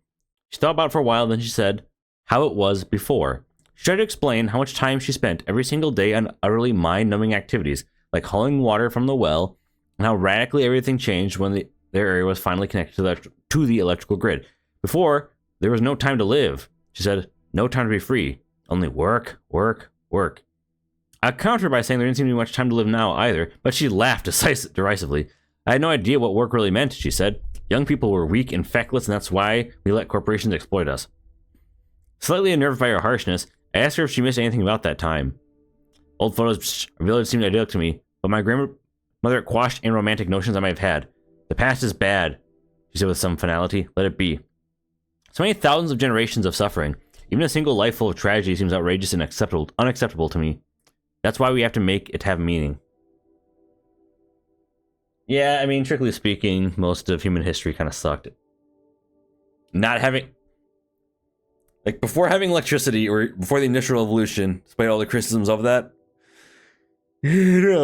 [SPEAKER 1] She thought about it for a while, then she said, how it was before. She tried to explain how much time she spent every single day on utterly mind-numbing activities, like hauling water from the well, and how radically everything changed when their area was finally connected to the electrical grid. Before, there was no time to live. She said, no time to be free. Only work, work, work. I countered by saying there didn't seem to be much time to live now either, but she laughed derisively. I had no idea what work really meant, she said. Young people were weak and feckless, and that's why we let corporations exploit us. Slightly unnerved by her harshness, I asked her if she missed anything about that time. Old photos of village seemed idyllic to me, but my grandmother quashed any romantic notions I might have had. The past is bad, she said with some finality. Let it be. So many thousands of generations of suffering. Even a single life full of tragedy seems outrageous and unacceptable to me. That's why we have to make it have meaning. Yeah, I mean, strictly speaking, most of human history kind of sucked. Not having... Like, before having electricity, or before the Industrial Revolution, despite all the criticisms of that, you would do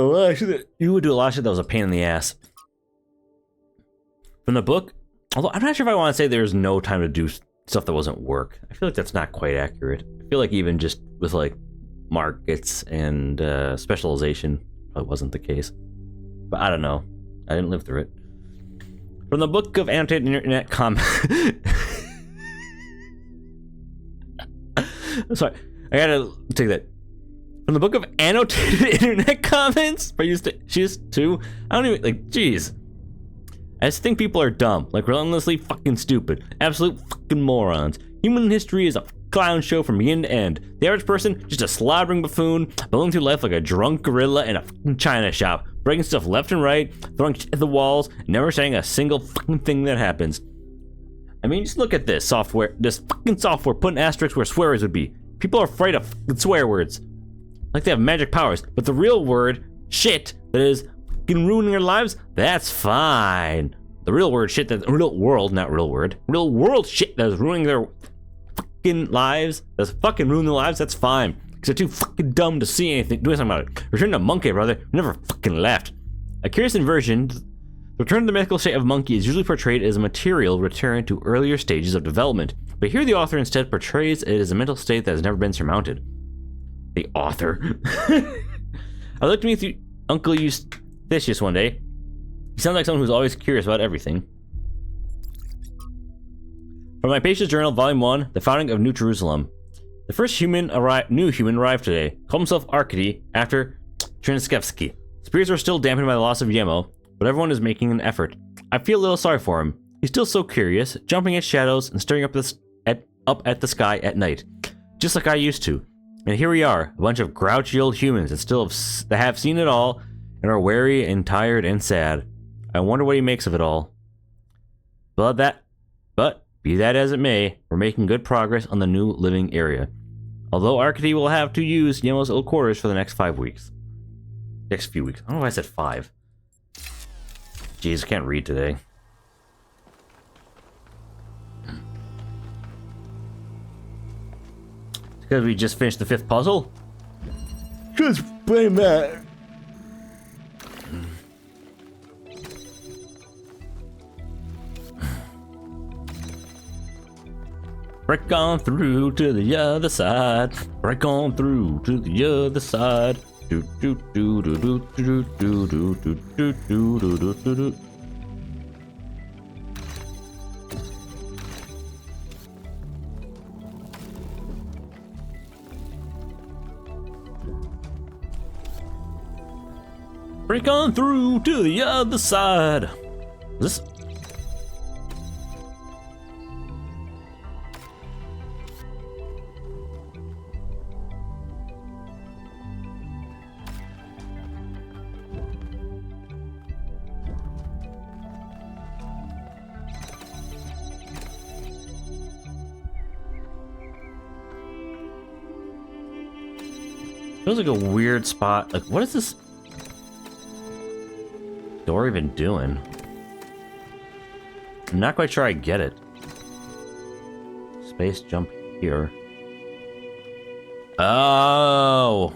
[SPEAKER 1] a lot of shit that was a pain in the ass. From the book, although I'm not sure if I want to say there's no time to do stuff that wasn't work. I feel like that's not quite accurate. I feel like even just with, like, markets and specialization, probably wasn't the case. But I don't know. I didn't live through it. From the book of annotated internet comments... Sorry, I gotta take that. From the book of annotated internet comments by used to, I don't even, like, jeez. I just think people are dumb, like relentlessly fucking stupid, absolute fucking morons. Human history is a clown show from beginning to end. The average person, just a slobbering buffoon, building through life like a drunk gorilla in a fucking china shop, breaking stuff left and right, throwing shit at the walls, never saying a single fucking thing that happens. I mean, just look at this software, this fucking software putting asterisks where swear words would be. People are afraid of fucking swear words. Like they have magic powers, but the real word, shit, that is fucking ruining their lives, that's fine. The real word, shit, that's real world, not real word. Real world shit that is ruining their fucking lives, that's fucking ruining their lives, that's fine. Because they're too fucking dumb to see anything, do something about it. Return to monkey, brother, who never fucking left. A curious inversion, the return to the mythical state of monkey is usually portrayed as a material return to earlier stages of development. But here the author instead portrays it as a mental state that has never been surmounted. The author. I looked to meet the Uncle Eustathius one day. He sounds like someone who's always curious about everything. From my patient's journal, volume 1, The Founding of New Jerusalem. The first new human arrived today. Called himself Arkady after Trinskevsky. Spirits are still dampened by the loss of Yemo, but everyone is making an effort. I feel a little sorry for him. He's still so curious, jumping at shadows and staring up at the sky at night, just like I used to. And here we are, a bunch of grouchy old humans that have seen it all and are weary and tired and sad. I wonder what he makes of it all. But be that as it may, we're making good progress on the new living area. Although Arkady will have to use Yemo's old quarters for the next 5 weeks. Next few weeks. I don't know why I said 5. Jeez, I can't read today. Because we just finished the 5th puzzle? Just blame that. Break on through to the other side. Break on through to the other side. Do do do do do do do do do do do do do do. Break on through to the other side. Is this? Feels like a weird spot. Like, what is this door even doing? I'm not quite sure I get it. Space jump here. Oh!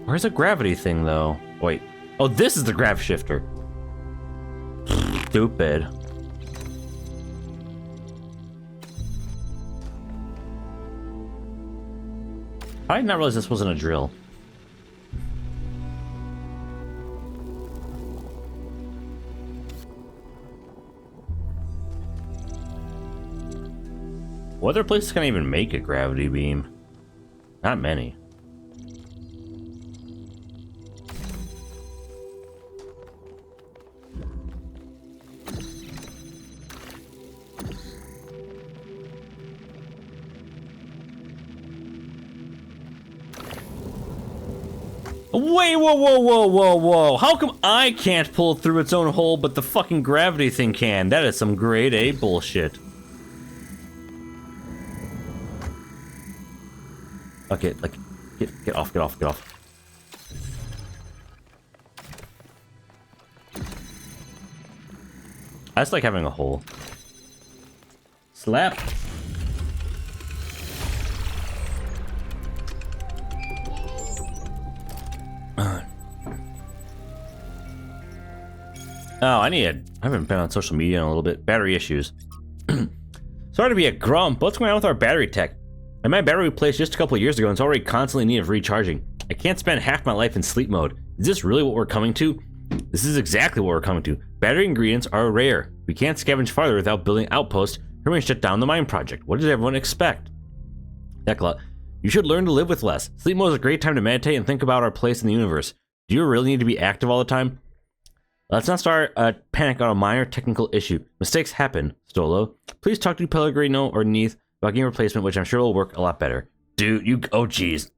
[SPEAKER 1] Where's the gravity thing, though? Wait. Oh, this is the grav shifter. Stupid. I did not realize this wasn't a drill. What other places can even make a gravity beam? Not many. Wait, whoa. How come I can't pull through its own hole, but the fucking gravity thing can? That is some grade A bullshit. Okay, like, get off. I just like having a hole. Slap. Oh, I haven't been on social media in a little bit. Battery issues. Sorry to be a grump, but what's going on with our battery tech? I had my battery replaced just a couple of years ago and it's already constantly in need of recharging. I can't spend half my life in sleep mode. Is this really what we're coming to? This is exactly what we're coming to. Battery ingredients are rare. We can't scavenge farther without building outposts or we shut down the mine project. What did everyone expect? Tekla, you should learn to live with less. Sleep mode is a great time to meditate and think about our place in the universe. Do you really need to be active all the time? Let's not start a panic on a minor technical issue. Mistakes happen, Stolo. Please talk to Pellegrino or Neith about game replacement, which I'm sure will work a lot better. Dude, you... Oh, jeez.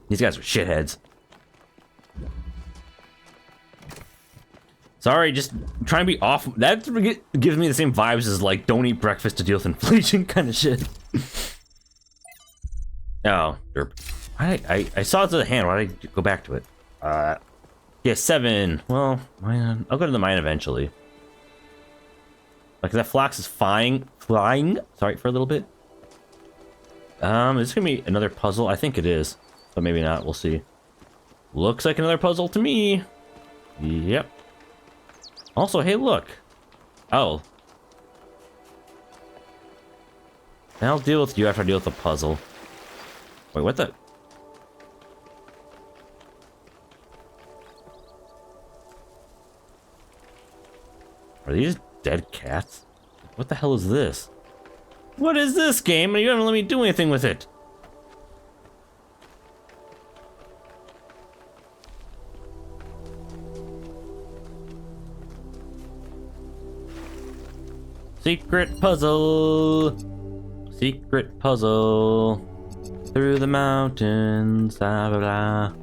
[SPEAKER 1] These guys are shitheads. Sorry, just trying to be off. That gives me the same vibes as, like, don't eat breakfast to deal with inflation kind of shit. Oh, derp. I saw it to the hand. Why did I go back to it? Yeah, 7. Well, mine, I'll go to the mine eventually. Like, that Phlox is flying. Sorry, for a little bit. Is this gonna be another puzzle? I think it is. But maybe not. We'll see. Looks like another puzzle to me. Yep. Also, hey, look. Oh. I'll deal with you after I deal with the puzzle. Wait, what the? Are these dead cats? What the hell is this? What is this game? You don't let me do anything with it. Secret puzzle. Secret puzzle. Through the mountains. Blah, blah, blah.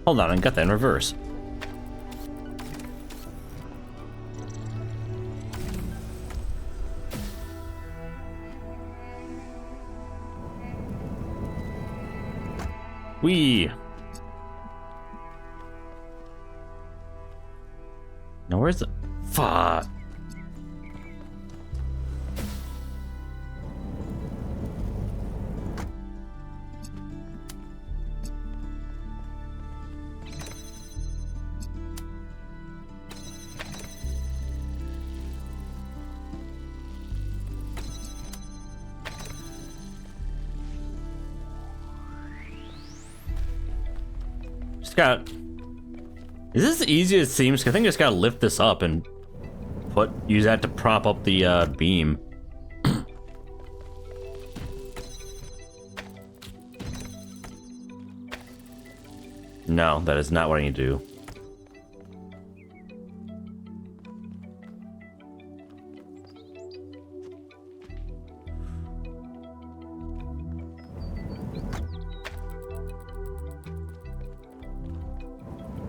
[SPEAKER 1] Hold on, I got that in reverse. Whee! Now where's the... Fuck! Is this as easy as it seems? I think I just gotta lift this up and use that to prop up the beam. No, that is not what I need to do.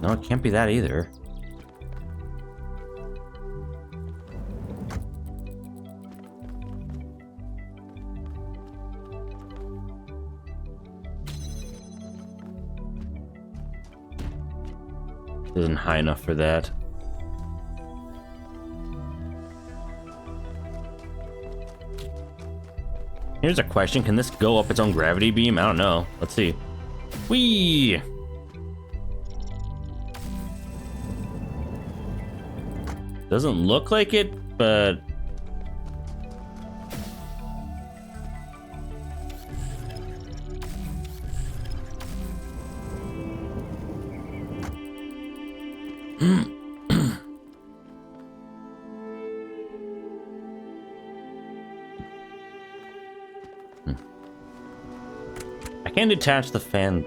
[SPEAKER 1] No, it can't be that either. Isn't high enough for that. Here's a question. Can this go up its own gravity beam? I don't know. Let's see. Whee! Doesn't look like it, but... I can't detach the fan.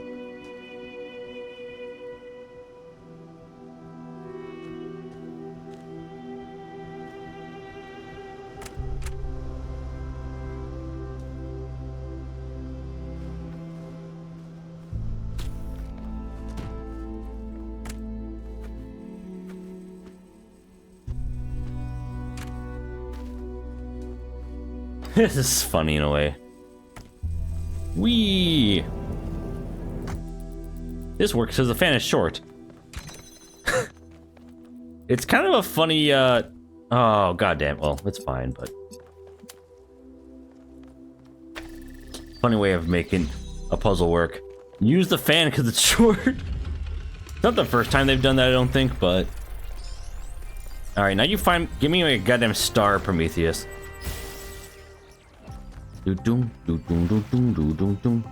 [SPEAKER 1] This is funny in a way. Whee! This works because the fan is short. It's kind of a funny, oh, goddamn. Well, it's fine, but... Funny way of making a puzzle work. Use the fan because it's short. It's not the first time they've done that, I don't think, but... Alright, now you find... Give me a goddamn star, Prometheus. Do-doom, do-doom, do-doom, do-doom, doom.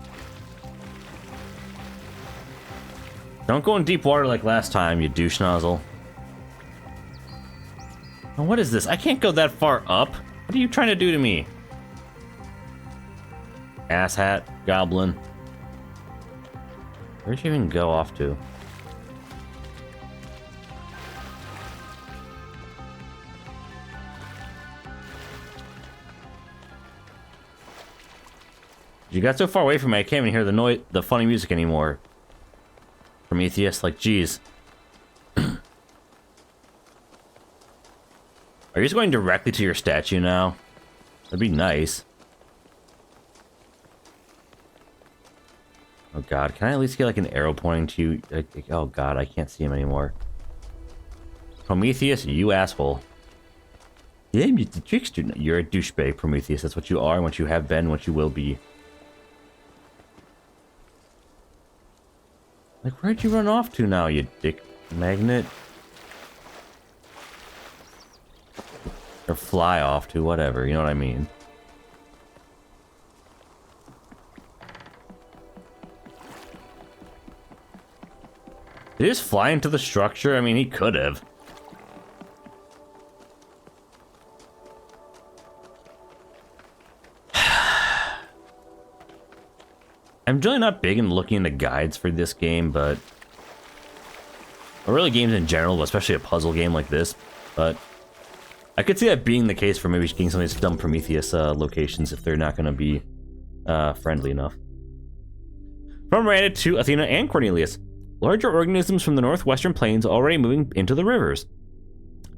[SPEAKER 1] Don't go in deep water like last time, you douche nozzle. Oh, what is this? I can't go that far up. What are you trying to do to me? Asshat, goblin. Where'd you even go off to? You got so far away from me, I can't even hear the funny music anymore. Prometheus, like, geez. Are you just going directly to your statue now? That'd be nice. Oh god, can I at least get like an arrow pointing to you? Oh god, I can't see him anymore. Prometheus, you asshole. Yeah, you're the trickster. No, you're a douchebag, Prometheus. That's what you are, and what you have been, what you will be. Like, where'd you run off to now, you dick magnet? Or fly off to, whatever, you know what I mean. Did he just fly into the structure? I mean, he could have. I'm really not big in looking into guides for this game, but... or really games in general, but especially a puzzle game like this, but... I could see that being the case for maybe getting some of these dumb Prometheus locations if they're not going to be friendly enough. From Miranda to Athena and Cornelius. Larger organisms from the northwestern plains already moving into the rivers.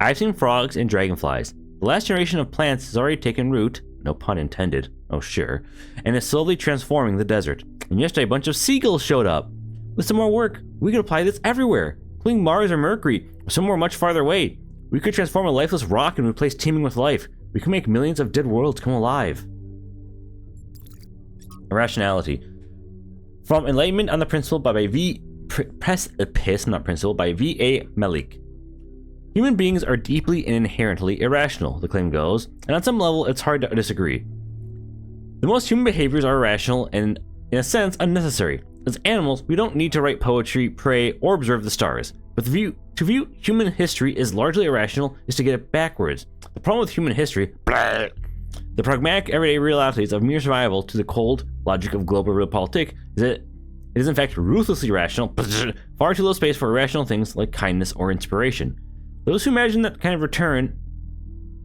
[SPEAKER 1] I've seen frogs and dragonflies. The last generation of plants has already taken root, no pun intended, oh sure, and is slowly transforming the desert. And yesterday a bunch of seagulls showed up. With some more work, we could apply this everywhere, including Mars or Mercury, or somewhere much farther away. We could transform a lifeless rock and replace teeming with life. We could make millions of dead worlds come alive. Irrationality. From Enlightenment on the Principle by V.A. Malik. Human beings are deeply and inherently irrational, the claim goes, and on some level it's hard to disagree. The most human behaviors are irrational and, in a sense, unnecessary. As animals, we don't need to write poetry, pray, or observe the stars. But to view human history as largely irrational is to get it backwards. The problem with human history, the pragmatic everyday realities of mere survival to the cold logic of global realpolitik, is that it is in fact ruthlessly rational, far too little space for irrational things like kindness or inspiration. Those who imagine that kind of return,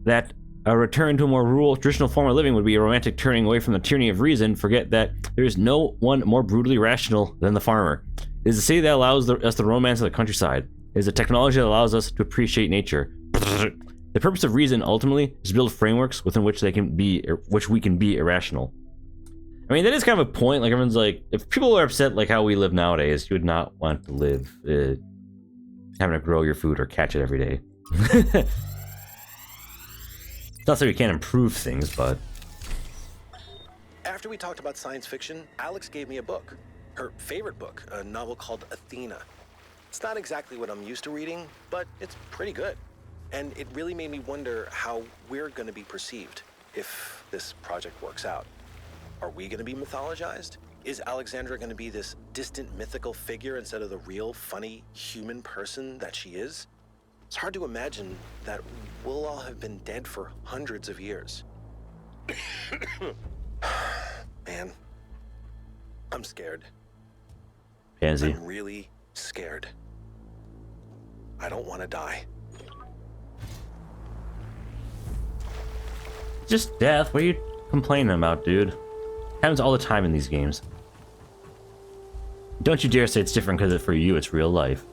[SPEAKER 1] that a return to a more rural, traditional form of living would be a romantic turning away from the tyranny of reason, forget that there is no one more brutally rational than the farmer. It is the city that allows us the romance of the countryside. It is the technology that allows us to appreciate nature. The purpose of reason, ultimately, is to build frameworks within which we can be irrational. I mean, that is kind of a point. Like, everyone's like, if people are upset like how we live nowadays, you would not want to live having to grow your food or catch it every day. It's not so you can't improve things, but...
[SPEAKER 2] After we talked about science fiction, Alex gave me a book. Her favorite book, a novel called Athena. It's not exactly what I'm used to reading, but it's pretty good. And it really made me wonder how we're going to be perceived if this project works out. Are we going to be mythologized? Is Alexandra going to be this distant mythical figure instead of the real, funny, human person that she is? It's hard to imagine that we'll all have been dead for hundreds of years. Man, I'm scared.
[SPEAKER 1] Pansy.
[SPEAKER 2] I'm really scared. I don't want to die.
[SPEAKER 1] Just death. What are you complaining about, dude? Happens all the time in these games. Don't you dare say it's different because for you it's real life.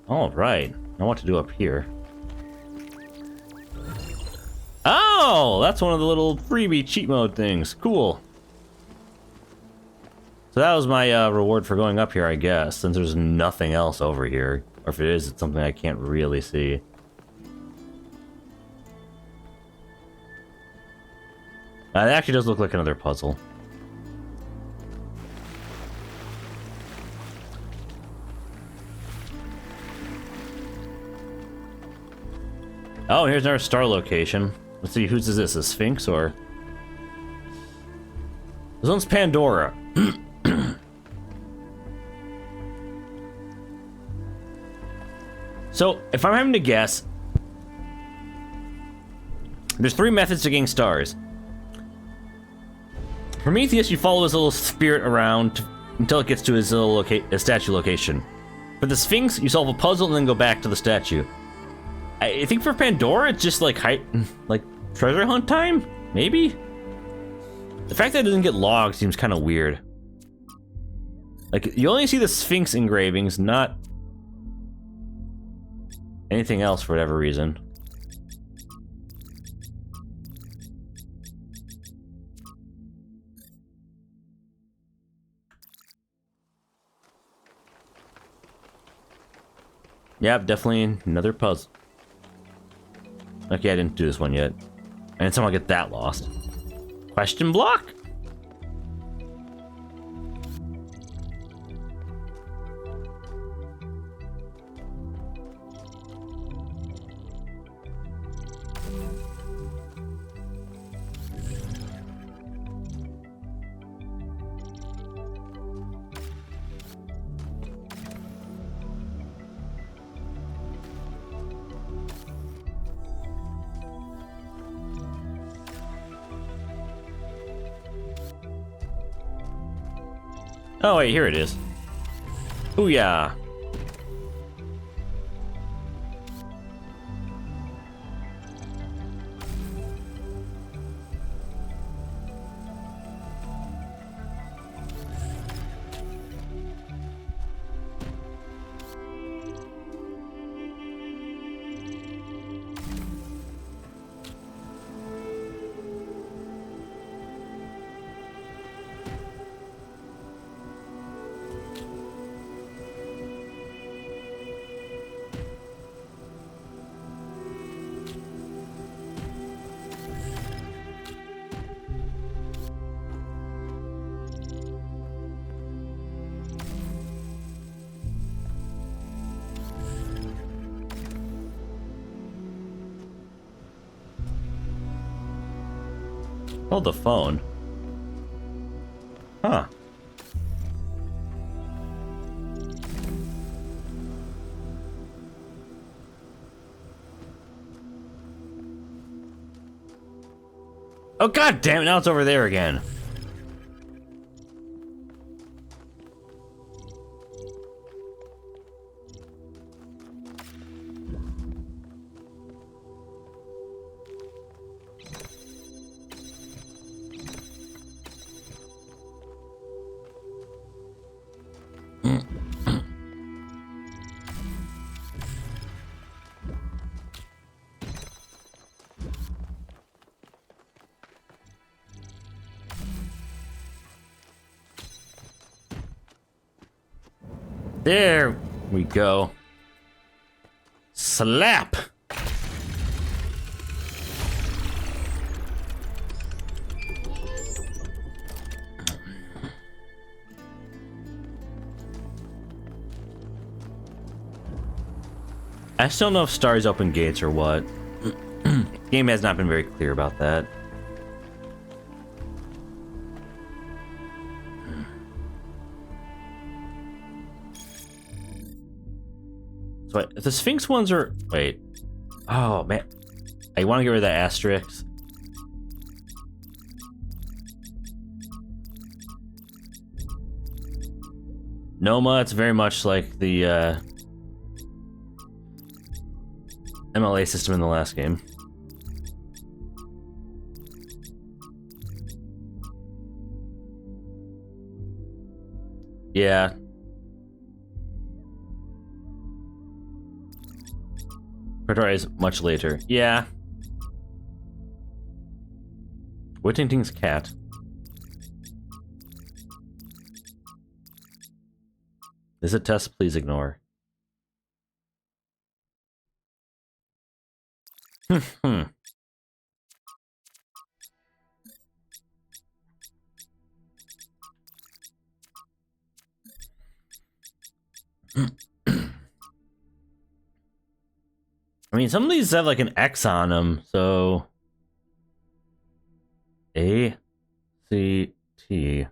[SPEAKER 1] All right. Now what to do up here? Oh, that's one of the little freebie cheat mode things. Cool. So that was my reward for going up here, I guess, since there's nothing else over here. Or if it is, it's something I can't really see. It actually does look like another puzzle. Oh, here's another star location. Let's see, whose is this? A Sphinx or... This one's Pandora. So, if I'm having to guess, there's 3 methods to getting stars. Prometheus, you follow his little spirit around until it gets to his little statue location. For the Sphinx, you solve a puzzle and then go back to the statue. I think for Pandora, it's just like treasure hunt time? Maybe? The fact that it doesn't get logged seems kind of weird. Like, you only see the Sphinx engravings, not anything else for whatever reason. Yep, definitely another puzzle. Okay, I didn't do this one yet. I didn't somehow get that lost. Question block? Oh wait, here it is. Ooh yeah. Hold the phone. Huh. Oh god damn it, now it's over there again. There we go. Slap! I still don't know if stars open gates or what. Game has not been very clear about that. So wait, if the Sphinx ones are... Wait. Oh, man. I want to get rid of that asterisk. Noma, it's very much like the MLA system in the last game. Yeah. Pretoria is much later. Yeah. Whittington's cat. Is it test? Please ignore. I mean, some of these have like an X on them, so A, C, T.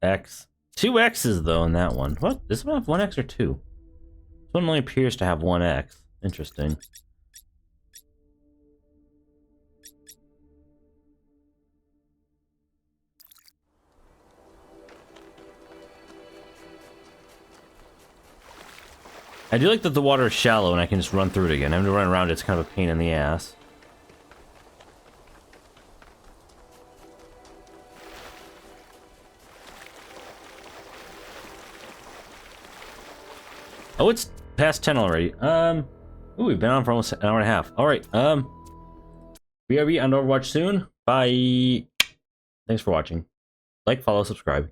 [SPEAKER 1] X. 2 X's though in that one. What? This one have 1 X or 2? This one only appears to have 1 X. Interesting. I do like that the water is shallow and I can just run through it again. Having to run around it's kind of a pain in the ass. Oh, it's past 10 already. Ooh, we've been on for almost an hour and a half. Alright, BRB on Overwatch soon. Bye. Thanks for watching. Like, follow, subscribe.